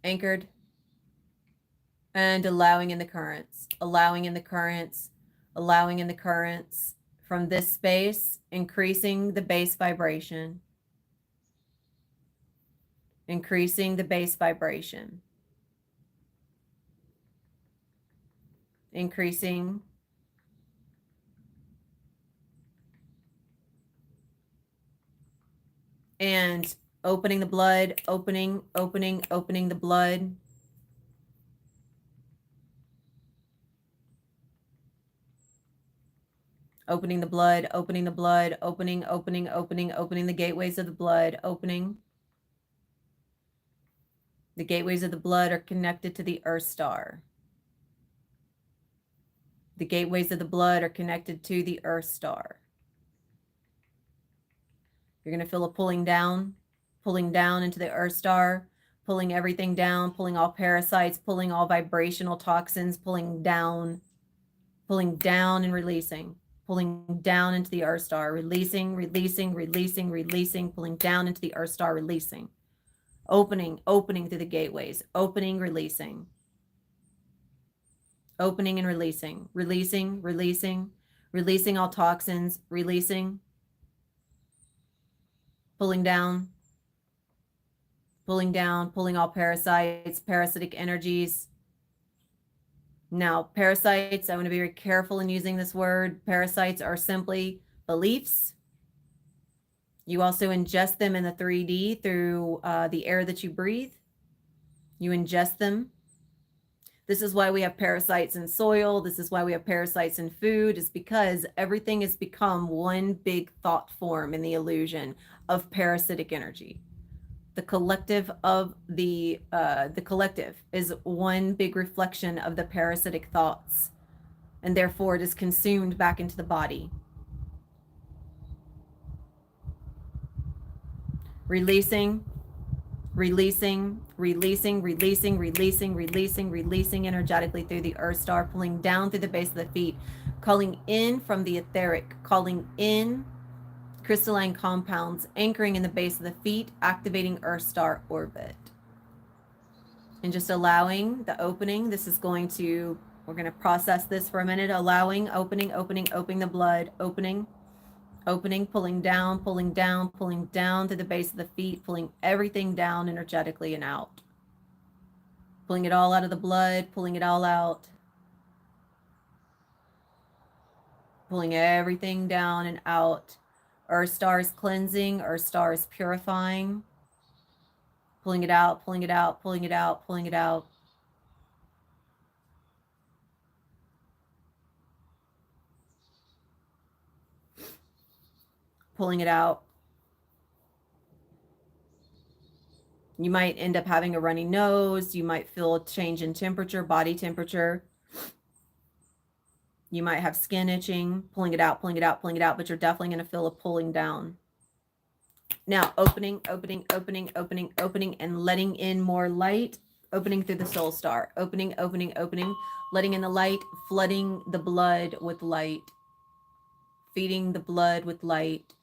anchored, and allowing in the currents, from this space, increasing the base vibration, increasing and opening the blood, opening the blood, opening the blood, opening the gateways of the blood, opening. The gateways of the blood are connected to the earth star. The gateways of the blood are connected to the earth star. You're going to feel a pulling down into the earth star, pulling everything down, pulling all parasites, pulling all vibrational toxins, pulling down and releasing, pulling down into the Earth Star, releasing, releasing, releasing, releasing, pulling down into the Earth Star, releasing, opening, opening through the gateways, opening, releasing, opening and releasing, releasing, releasing, releasing all toxins, releasing, pulling down, pulling all parasites, parasitic energies. Now, parasites, I want to be very careful in using this word. Parasites are simply beliefs. You also ingest them in the 3D through the air that you breathe. You ingest them. This is why we have parasites in soil. This is why we have parasites in food, is because everything has become one big thought form in the illusion of parasitic energy. The collective is one big reflection of the parasitic thoughts, and therefore it is consumed back into the body. Releasing, releasing, releasing, releasing, releasing, releasing, releasing energetically through the Earth Star, pulling down through the base of the feet, calling in from the etheric, calling in crystalline compounds, anchoring in the base of the feet, activating Earth Star orbit. And just allowing the opening. This is we're going to process this for a minute, allowing, opening the blood, opening, pulling down through the base of the feet, pulling everything down energetically and out. Pulling it all out of the blood, pulling it all out. Pulling everything down and out. Earth Star is cleansing, Earth Star is purifying. Pulling it out, pulling it out, pulling it out, pulling it out. Pulling it out. You might end up having a runny nose. You might feel a change in temperature, body temperature. You might have skin itching. Pulling it out, pulling it out, pulling it out, but you're definitely going to feel a pulling down. Now, opening, opening, opening, opening, opening, and letting in more light. Opening through the soul star. Opening, opening, opening, letting in the light, flooding the blood with light. Feeding the blood with light.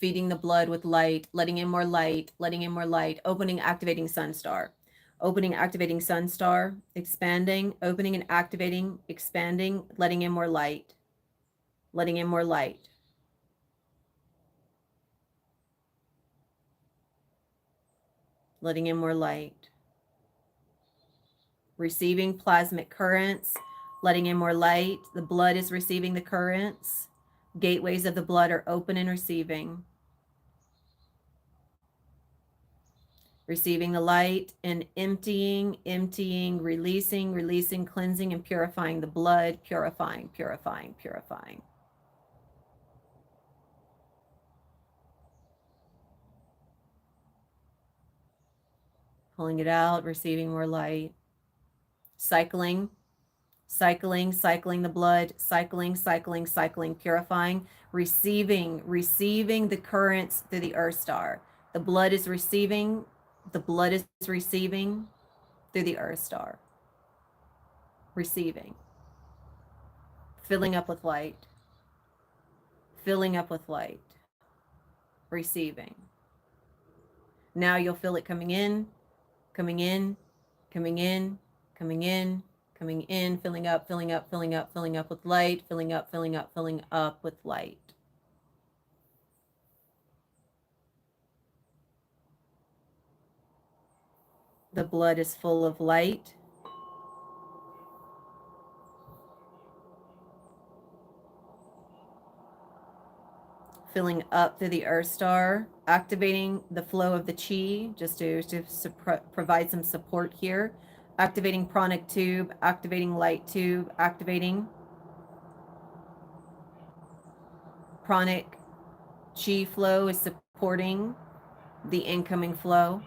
Feeding the blood with light, letting in more light, letting in more light. Opening, activating sun star. Opening, activating sun star. Expanding, opening and activating, expanding, letting in more light. Letting in more light. Letting in more light. Receiving plasmic currents, letting in more light. The blood is receiving the currents. Gateways of the blood are open and receiving. Receiving the light and emptying, emptying, releasing, releasing, cleansing, and purifying the blood. Purifying, purifying, purifying. Pulling it out, receiving more light. Cycling, cycling, cycling the blood, cycling, cycling, cycling, purifying, receiving, receiving the currents through the Earth Star. The blood is receiving through the Earth Star. Receiving. Filling up with light. Filling up with light. Receiving. Now you'll feel it coming in, coming in, coming in, coming in, coming in, filling up, filling up, filling up, filling up with light, filling up, filling up, filling up with light. The blood is full of light. Filling up through the Earth Star, activating the flow of the chi, just to provide some support here. Activating pranic tube, activating light tube, activating pranic chi flow is supporting the incoming flow.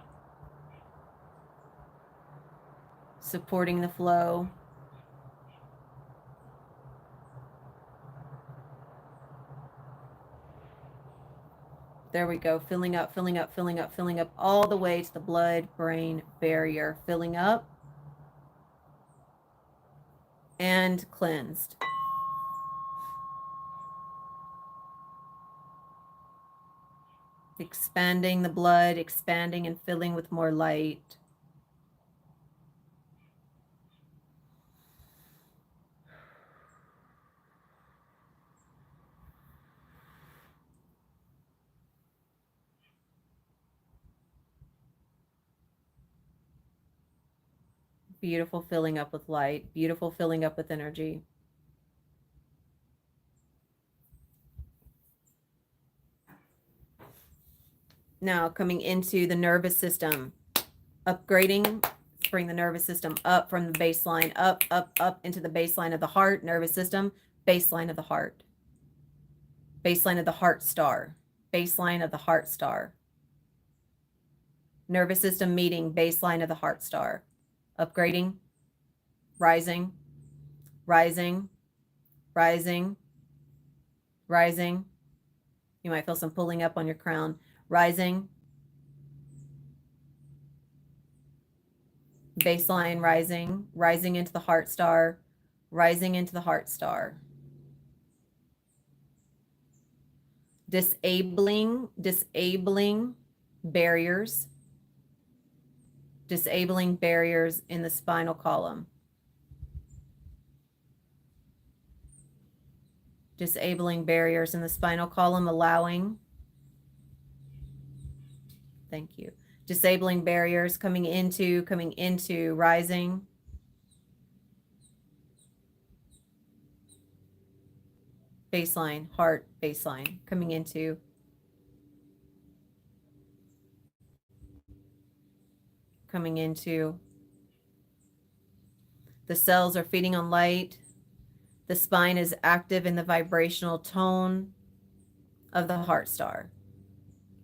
Supporting the flow. There we go. Filling up, filling up, filling up, filling up all the way to the blood-brain barrier. Filling up and cleansed. Expanding the blood, expanding and filling with more light. Beautiful filling up with light, beautiful filling up with energy. Now coming into the nervous system, upgrading, bring the nervous system up from the baseline, up into the baseline of the heart, nervous system, baseline of the heart, baseline of the heart star, baseline of the heart star, nervous system meeting, baseline of the heart star, upgrading, rising, rising, rising, rising. You might feel some pulling up on your crown, rising, baseline rising, rising into the heart star, rising into the heart star. Disabling barriers, disabling barriers in the spinal column. Disabling barriers in the spinal column, allowing, thank you. Disabling barriers, coming into, rising. Baseline, heart, baseline, coming into. Coming into. The cells are feeding on light. The spine is active in the vibrational tone of the heart star.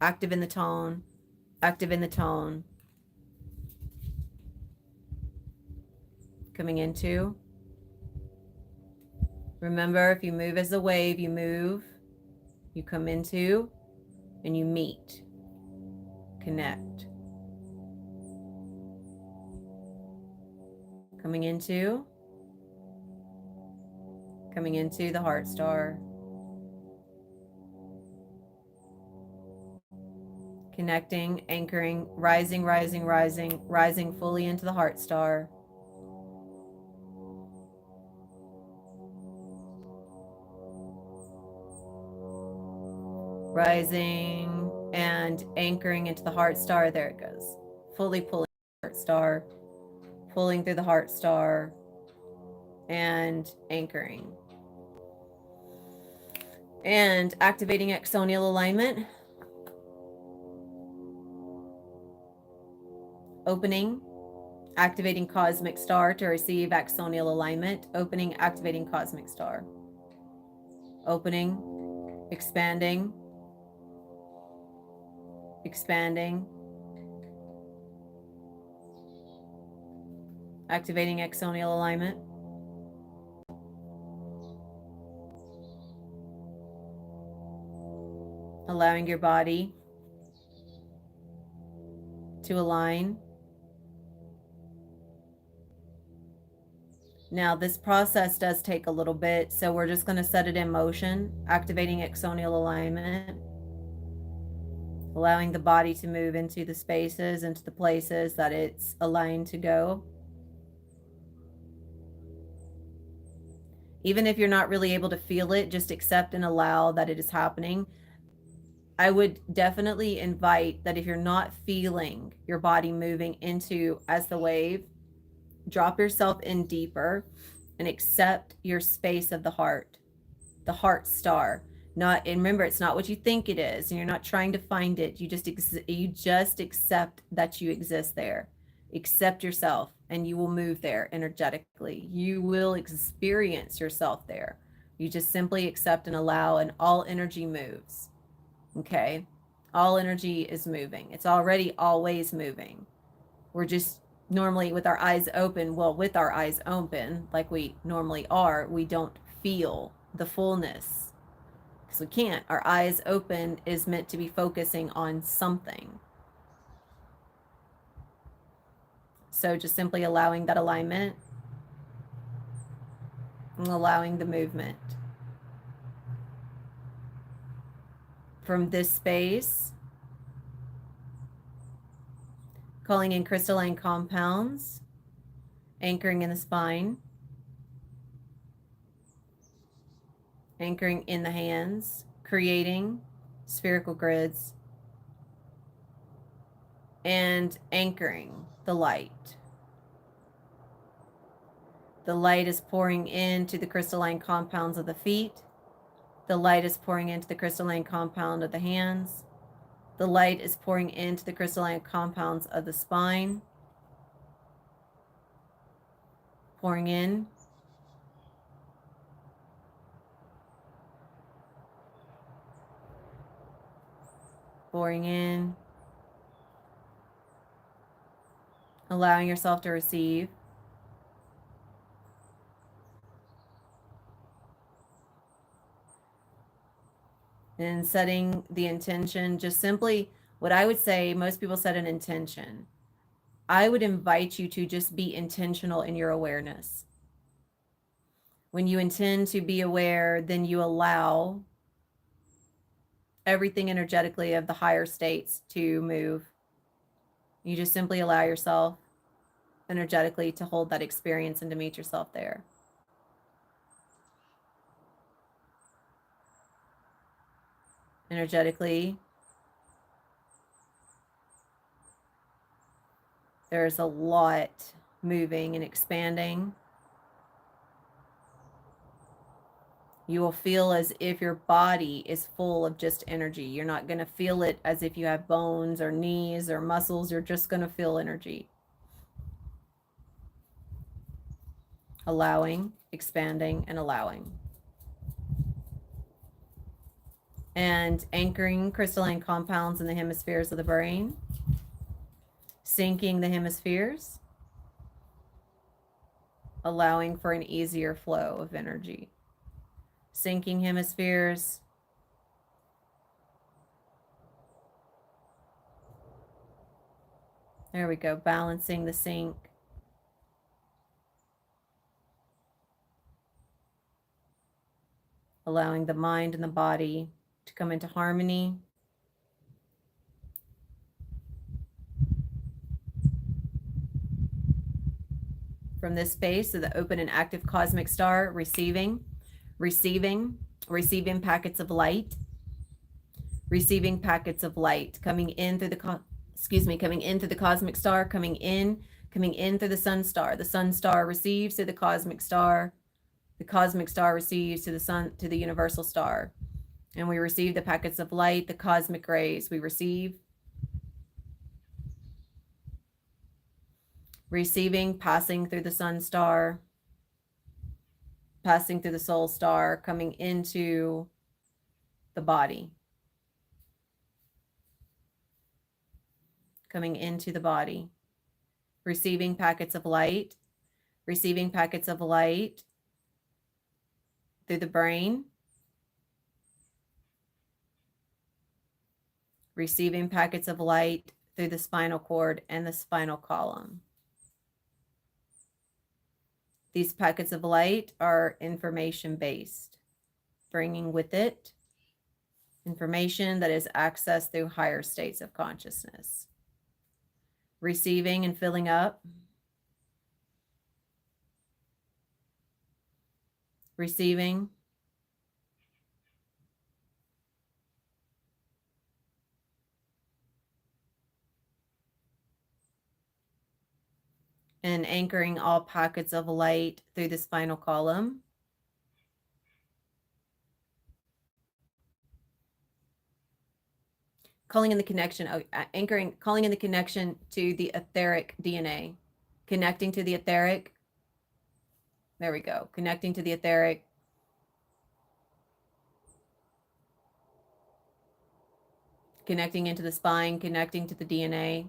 Active in the tone, active in the tone. Coming into. Remember, if you move as a wave, you move, you come into, and you meet, connect. Coming into the heart star. Connecting, anchoring, rising, rising, rising, rising fully into the heart star. Rising and anchoring into the heart star. There it goes. Fully pulling the heart star, pulling through the heart star, and anchoring. And activating axonal alignment. Opening, activating cosmic star to receive axonal alignment. Opening, activating cosmic star. Opening, expanding, expanding, activating axonal alignment. Allowing your body to align. Now, this process does take a little bit, so we're just going to set it in motion, activating axonal alignment, allowing the body to move into the spaces, into the places that it's aligned to go. Even if you're not really able to feel it, just accept and allow that it is happening. I would definitely invite that if you're not feeling your body moving into as the wave, drop yourself in deeper and accept your space of the heart star. Not, and remember, it's not what you think it is, and you're not trying to find it. You just accept that you exist there. Accept yourself, and you will move there energetically. You will experience yourself there. You just simply accept and allow, and all energy moves. Okay? All energy is moving. It's already always moving. We're just normally with our eyes open, like we normally are, we don't feel the fullness because we can't. Our eyes open is meant to be focusing on something. So just simply allowing that alignment and allowing the movement from this space. Calling in crystalline compounds, anchoring in the spine, anchoring in the hands, creating spherical grids, and anchoring the light. The light is pouring into the crystalline compounds of the feet. The light is pouring into the crystalline compound of the hands. The light is pouring into the crystalline compounds of the spine. Pouring in. Pouring in. Allowing yourself to receive. And setting the intention, just simply what I would say, most people set an intention. I would invite you to just be intentional in your awareness. When you intend to be aware, then you allow everything energetically of the higher states to move. You just simply allow yourself energetically to hold that experience and to meet yourself there. Energetically, there's a lot moving and expanding. You will feel as if your body is full of just energy. You're not going to feel it as if you have bones or knees or muscles. You're just going to feel energy. Allowing, expanding, and allowing. And anchoring crystalline compounds in the hemispheres of the brain. Syncing the hemispheres. Allowing for an easier flow of energy. Syncing hemispheres. There we go, balancing the sync. Allowing the mind and the body to come into harmony. From this space of the open and active cosmic star, receiving packets of light, receiving packets of light coming in through coming in through the cosmic star, coming in through the sun star. The sun star receives through the cosmic star. The cosmic star receives to the sun, to the universal star. And we receive the packets of light, the cosmic rays. We receive, receiving, passing through the sun star, passing through the soul star, coming into the body. Coming into the body. Receiving packets of light, receiving packets of light through the brain, receiving packets of light through the spinal cord and the spinal column. These packets of light are information-based, bringing with it information that is accessed through higher states of consciousness. Receiving and filling up. Receiving. And anchoring all packets of light through the spinal column. Calling in the connection, calling in the connection to the etheric DNA. Connecting to the etheric. There we go. Connecting to the etheric. Connecting into the spine, connecting to the DNA.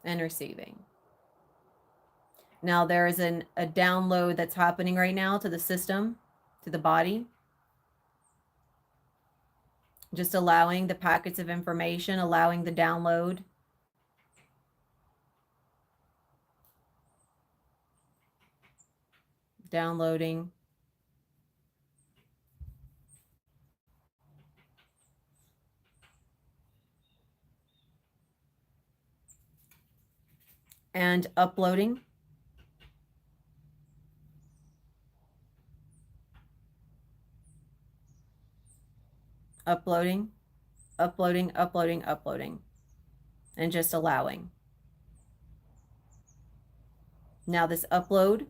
And receiving. Now there is a download that's happening right now to the system, to the body. Just allowing the packets of information, allowing the download. Downloading. and uploading, uploading, uploading, uploading, uploading, and just allowing. Now this upload,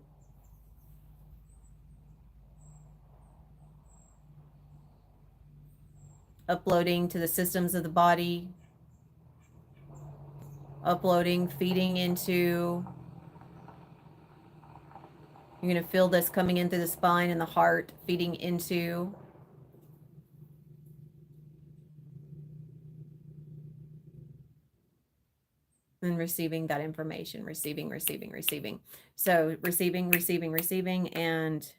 uploading to the systems of the body, uploading, feeding into, you're going to feel this coming in through the spine and the heart, feeding into, and receiving that information, receiving, receiving, receiving. So receiving, receiving, receiving, and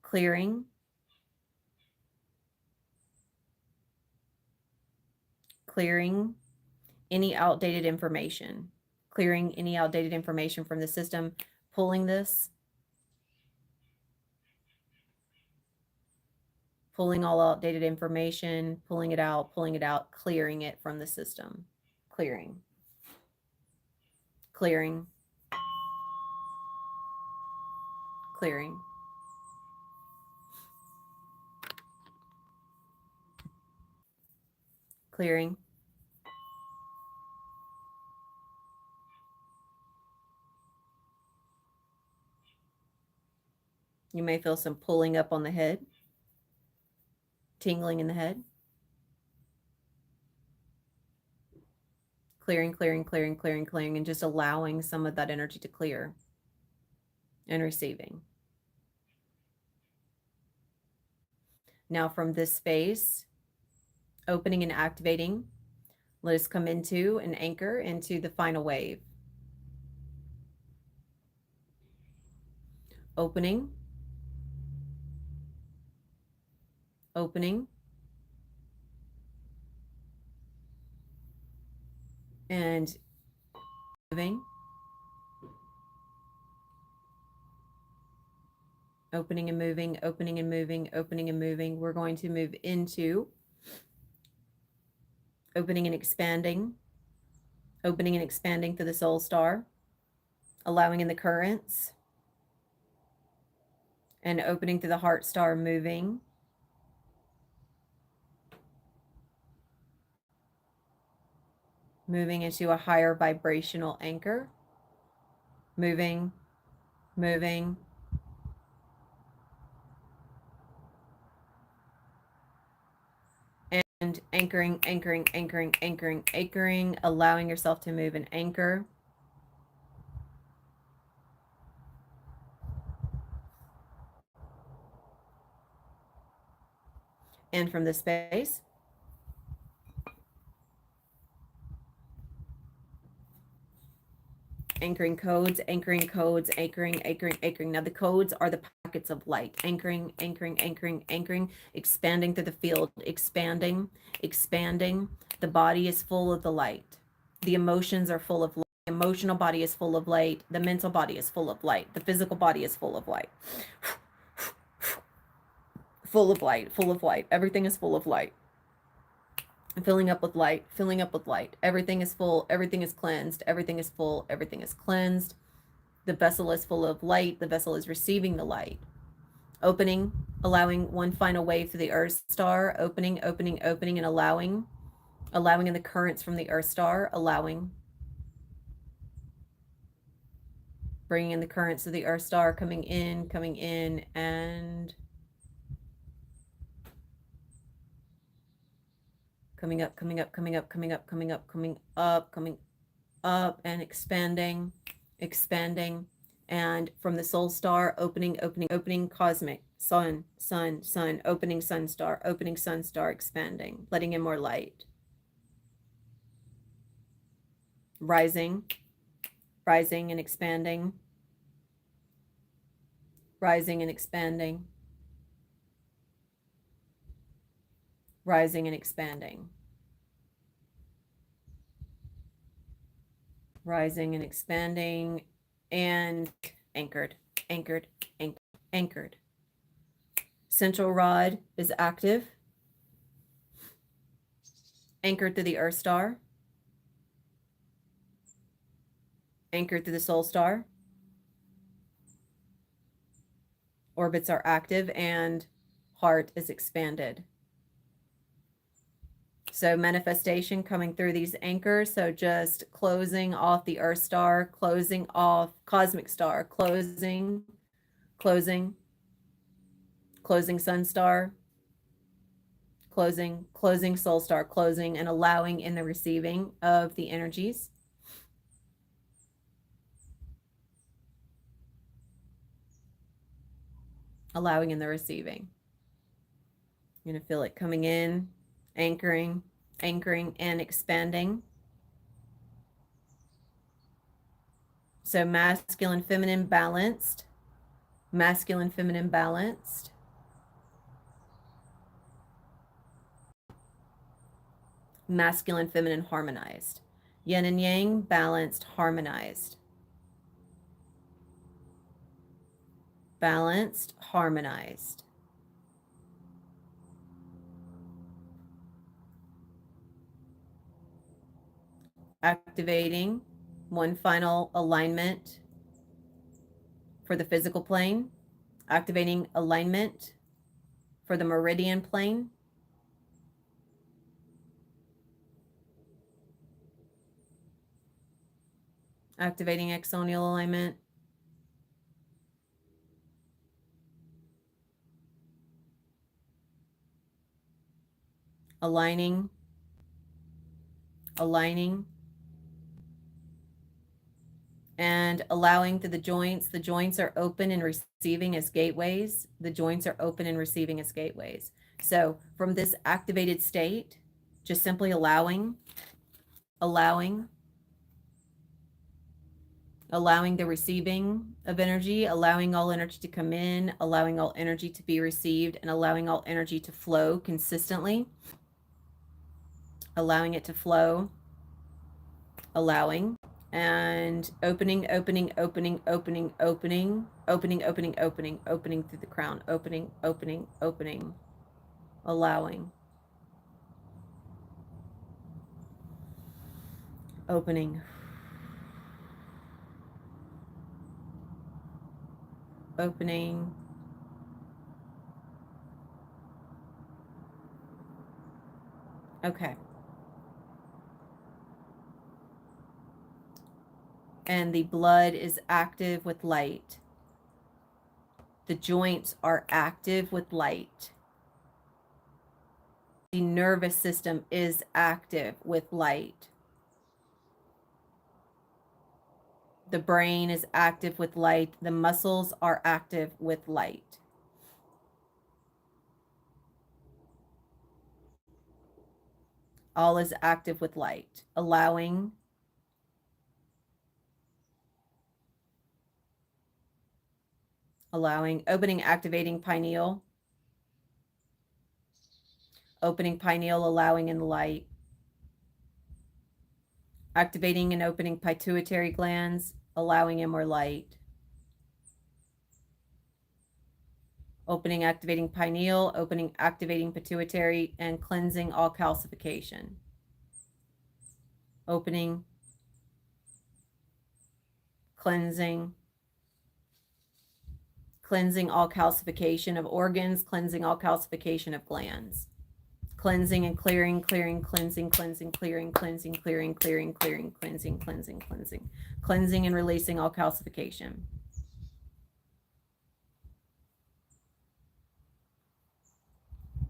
clearing, clearing any outdated information, clearing any outdated information from the system, pulling this, pulling all outdated information, pulling it out, clearing it from the system, clearing, clearing, clearing. Clearing. You may feel some pulling up on the head, tingling in the head. Clearing, clearing, clearing, clearing, clearing, and just allowing some of that energy to clear and receiving. Now from this space, opening and activating, let us come into and anchor into the final wave. Opening, opening, and moving, opening and moving, opening and moving, opening and moving. We're going to move into opening and expanding through the soul star, allowing in the currents, and opening through the heart star, moving, moving into a higher vibrational anchor, moving, moving, and anchoring, anchoring, anchoring, anchoring, anchoring, allowing yourself to move and anchor. And from this space, anchoring codes, anchoring codes, anchoring, anchoring, anchoring. Now the codes are the packets of light. Anchoring, anchoring, anchoring, anchoring, expanding through the field, expanding, expanding. The body is full of the light. The emotions are full of light. The emotional body is full of light. The mental body is full of light. The physical body is full of light. Full of light, full of light. Everything is full of light. Filling up with light, filling up with light. Everything is full, everything is cleansed, everything is full, everything is cleansed. The vessel is full of light, the vessel is receiving the light. Opening, allowing one final wave through the earth star, opening, opening, opening, and allowing in the currents from the earth star, allowing, bringing in the currents of the earth star, coming in, and coming up, coming up, coming up, coming up, coming up, coming up, coming up, and expanding, expanding. And from the soul star, opening, opening, opening, cosmic, sun, sun, sun, opening sun star, expanding, letting in more light. Rising, rising and expanding, rising and expanding, rising and expanding, rising and expanding, and anchored, anchored, anchored, anchored. Central rod is active, anchored through the earth star, anchored through the soul star. Orbits are active and heart is expanded. So manifestation coming through these anchors. So just closing off the Earth star, closing off cosmic star, closing, closing sun star, closing soul star, closing and allowing in the receiving of the energies. Allowing in the receiving. You're going to feel it coming in, anchoring, and expanding. So masculine, feminine balanced, masculine, feminine balanced. Masculine, feminine harmonized. Yin and yang balanced, harmonized. Balanced, harmonized. Activating one final alignment for the physical plane. Activating alignment for the meridian plane. Activating exonial alignment. Aligning, and allowing through the joints. The joints are open and receiving as gateways. The joints are open and receiving as gateways. So from this activated state, just simply allowing the receiving of energy, allowing all energy to come in, allowing all energy to be received, and allowing all energy to flow consistently. Allowing it to flow, allowing, and opening through the crown, opening, allowing, opening, okay. And the blood is active with light. The joints are active with light. The nervous system is active with light. The brain is active with light. The muscles are active with light. All is active with light. Allowing, opening, activating pineal. Opening pineal, allowing in light. Activating and opening pituitary glands, allowing in more light. Opening, activating pineal, opening, activating pituitary, and cleansing all calcification. Opening, cleansing all calcification of organs, cleansing all calcification of glands. Cleansing and clearing, cleansing, clearing, cleansing, cleansing and releasing all calcification.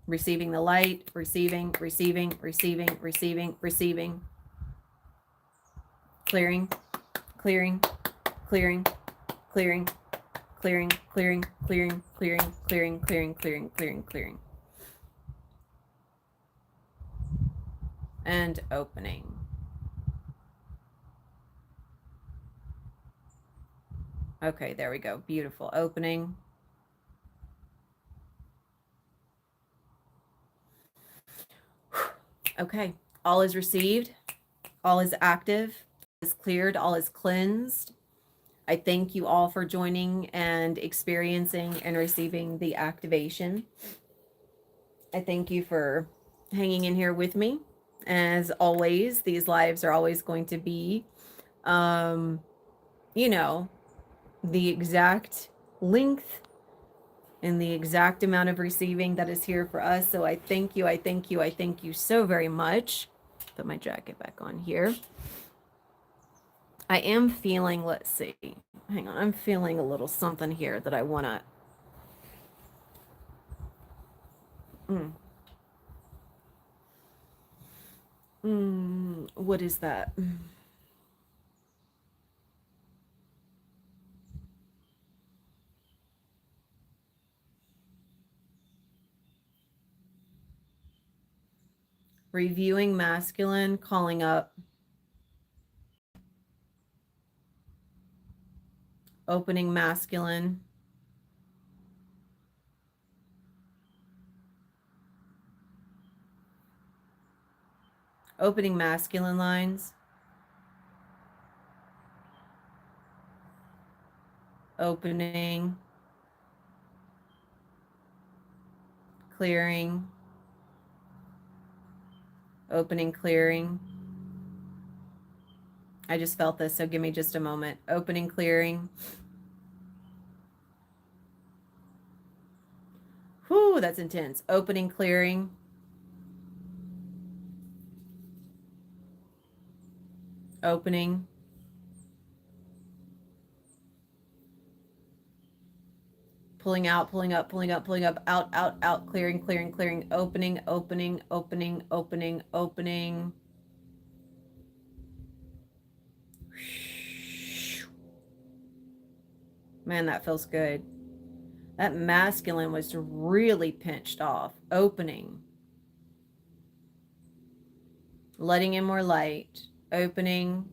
Receiving the light, receiving, clearing, and opening. Okay, there we go. Beautiful. Opening. Okay, all is received, all is active, all is cleared, all is cleansed. I thank you all for joining and experiencing and receiving the activation. I thank you for hanging in here with me. As always, these lives are always going to be you know, the exact length and the exact amount of receiving that is here for us. So I thank you. I thank you. I thank you so very much. Put my jacket back on here. I am feeling, let's see, hang on. I'm feeling a little something here that I want to, what is that? Reviewing masculine, calling up, opening masculine, opening masculine lines, opening, clearing, opening, clearing. I just felt this, so give me just a moment. Opening, clearing. Whew, that's intense. Opening, clearing. Opening. Pulling out, pulling up, pulling up, pulling up, out, out, out, clearing, clearing, clearing, opening, opening, opening, opening, opening. Man, that feels good. That masculine was really pinched off. Opening. Letting in more light. Opening.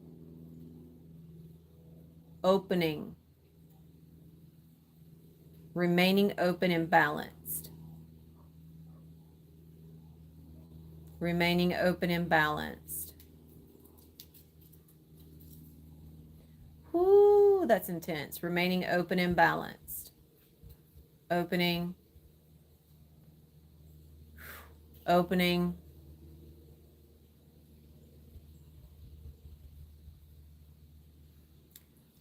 Opening. Remaining open and balanced. Remaining open and balanced. Whoo, that's intense. Remaining open and balanced. Opening. Opening.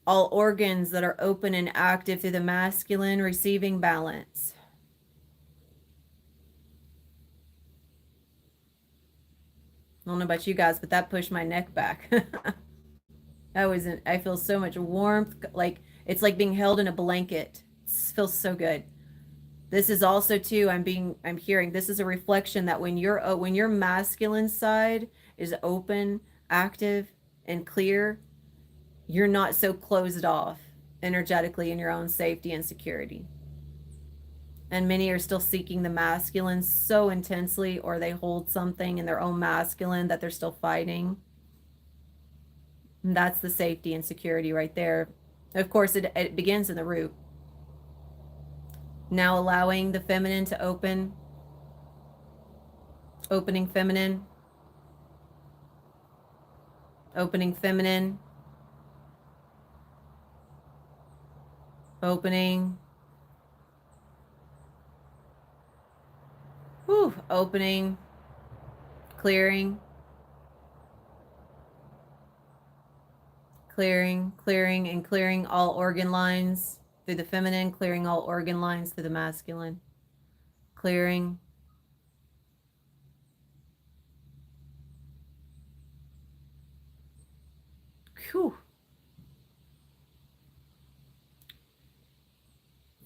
All organs that are open and active through the masculine, receiving balance. I don't know about you guys, but that pushed my neck back. I feel so much warmth, like it's like being held in a blanket. It feels so good. This is also too, I'm hearing this is a reflection that when your masculine side is open, active, and clear, you're not so closed off energetically in your own safety and security. And many are still seeking the masculine so intensely, or they hold something in their own masculine that they're still fighting. And that's the safety and security right there. Of course, it begins in the root. Now allowing the feminine to open, opening feminine, opening feminine, opening, whew, opening, clearing, clearing, clearing, and clearing all organ lines through the feminine, clearing all organ lines through the masculine, clearing. Whew.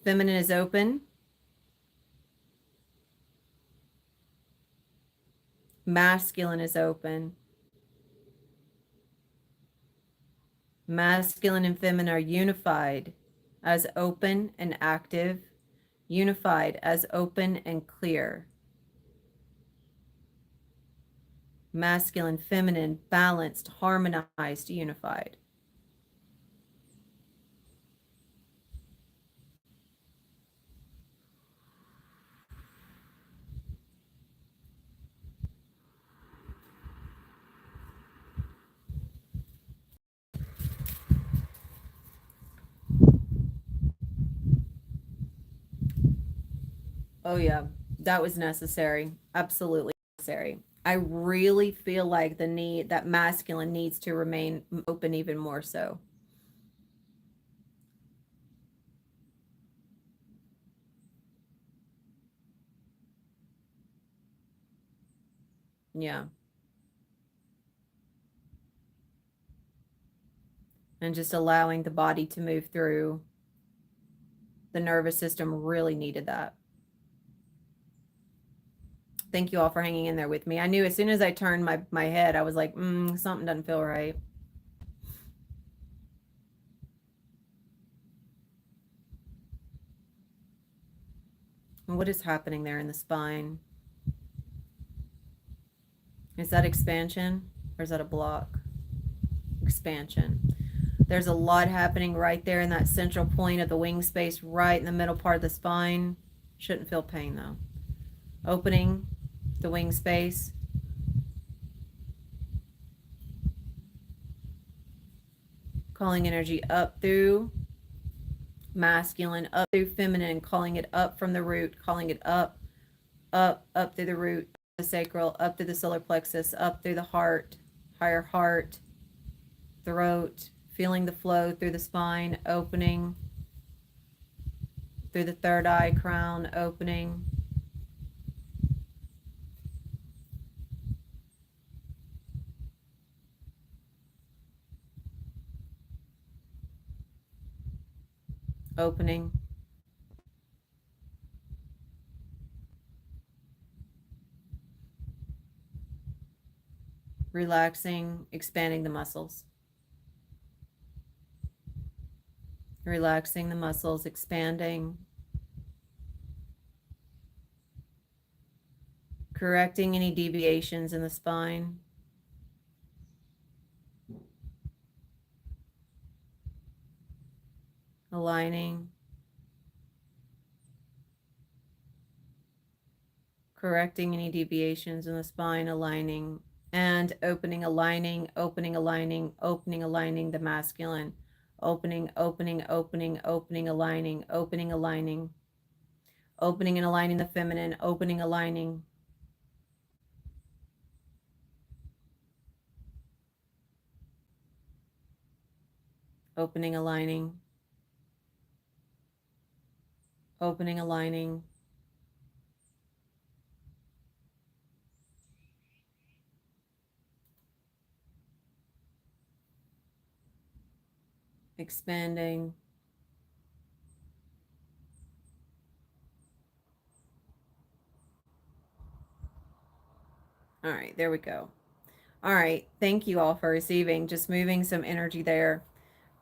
Feminine is open. Masculine is open. Masculine and feminine are unified as open and active, unified as open and clear. Masculine, feminine, balanced, harmonized, unified. Oh, yeah, that was necessary. Absolutely necessary. I really feel like that masculine needs to remain open even more so. Yeah. And just allowing the body to move through. The nervous system really needed that. Thank you all for hanging in there with me. I knew as soon as I turned my head, I was like, something doesn't feel right. And what is happening there in the spine? Is that expansion or is that a block? Expansion. There's a lot happening right there in that central point of the wing space, right in the middle part of the spine. Shouldn't feel pain though. Opening the wing space. Calling energy up through masculine, up through feminine, calling it up from the root, calling it up, up through the root, the sacral, up through the solar plexus, up through the heart, higher heart, throat, feeling the flow through the spine, opening through the third eye, crown, opening. Opening. Relaxing, expanding the muscles. Relaxing the muscles, expanding. Correcting any deviations in the spine. Aligning. Correcting any deviations in the spine, aligning, and opening, aligning, opening, aligning, opening, aligning the masculine. Opening, opening, opening, opening, aligning, opening, aligning, opening and aligning the feminine, opening, aligning. Opening, aligning, opening, aligning. Expanding. All right, there we go. All right, thank you all for receiving. Just moving some energy there.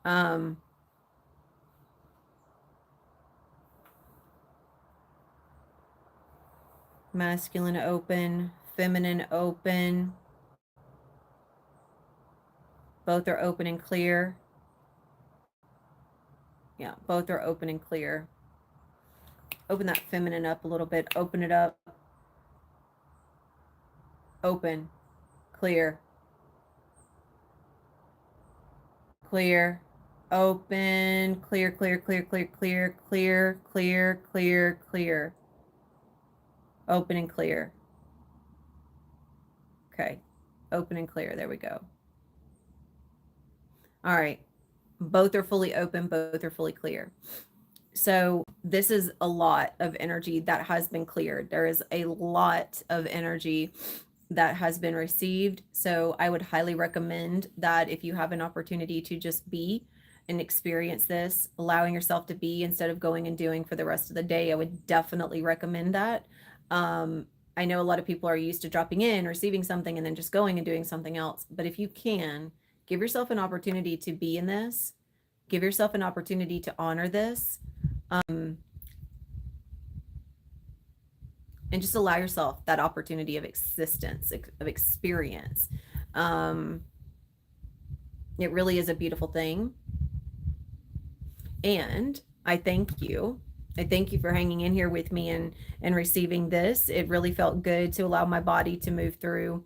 Um, Masculine open, feminine open. Both are open and clear. Yeah, both are open and clear. Open that feminine up a little bit. Open it up. Open. Clear. Clear. Open. Clear, clear, clear, clear, clear, clear, clear, clear, clear. Open and clear. Okay. Open and clear. There we go. All right. Both are fully open. Both are fully clear. So this is a lot of energy that has been cleared. There is a lot of energy that has been received. So I would highly recommend that if you have an opportunity to just be and experience this, allowing yourself to be instead of going and doing for the rest of the day, I would definitely recommend that. I know a lot of people are used to dropping in, receiving something, and then just going and doing something else. But if you can, give yourself an opportunity to be in this, give yourself an opportunity to honor this. And just allow yourself that opportunity of existence, of experience. It really is a beautiful thing. And I thank you. I thank you for hanging in here with me and receiving this. It really felt good to allow my body to move through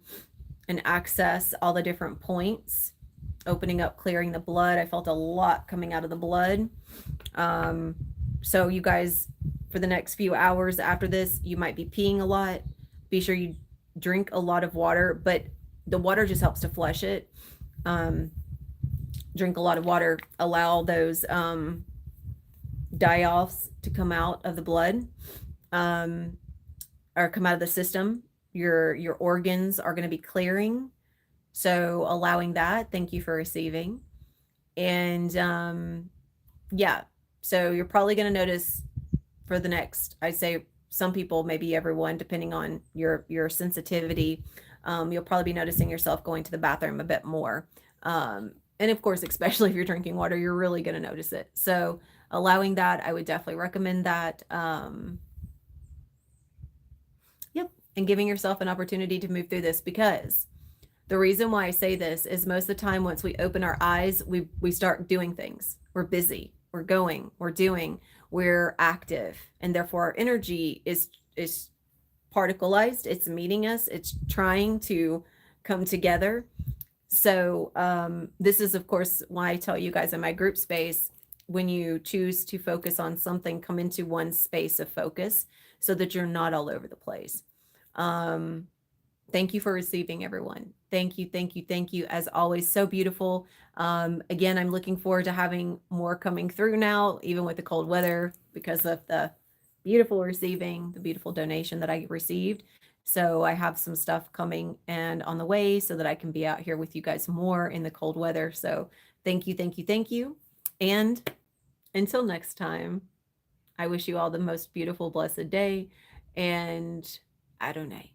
and access all the different points, opening up, clearing the blood. I felt a lot coming out of the blood. So you guys, for the next few hours after this, you might be peeing a lot. Be sure you drink a lot of water, but the water just helps to flush it. Drink a lot of water, allow those die-offs to come out of the blood, or come out of the system. Your organs are going to be clearing. So allowing that, thank you for receiving. And yeah, so you're probably going to notice for the next, I say some people, maybe everyone, depending on your sensitivity, you'll probably be noticing yourself going to the bathroom a bit more. And of course, especially if you're drinking water, you're really going to notice it. So allowing that, I would definitely recommend that. Yep, and giving yourself an opportunity to move through this, because the reason why I say this is most of the time once we open our eyes, we start doing things. We're busy, we're going, we're doing, we're active, and therefore our energy is particleized, it's meeting us, it's trying to come together. So this is of course why I tell you guys in my group space, when you choose to focus on something, come into one space of focus so that you're not all over the place. um Thank you for receiving, everyone. Thank you, thank you, thank you. As always, so beautiful. Again, I'm looking forward to having more coming through now, even with the cold weather, because of the beautiful receiving, the beautiful donation that I received. So I have some stuff coming and on the way so that I can be out here with you guys more in the cold weather. So thank you, thank you, thank you. And until next time, I wish you all the most beautiful, blessed day. And Adonai.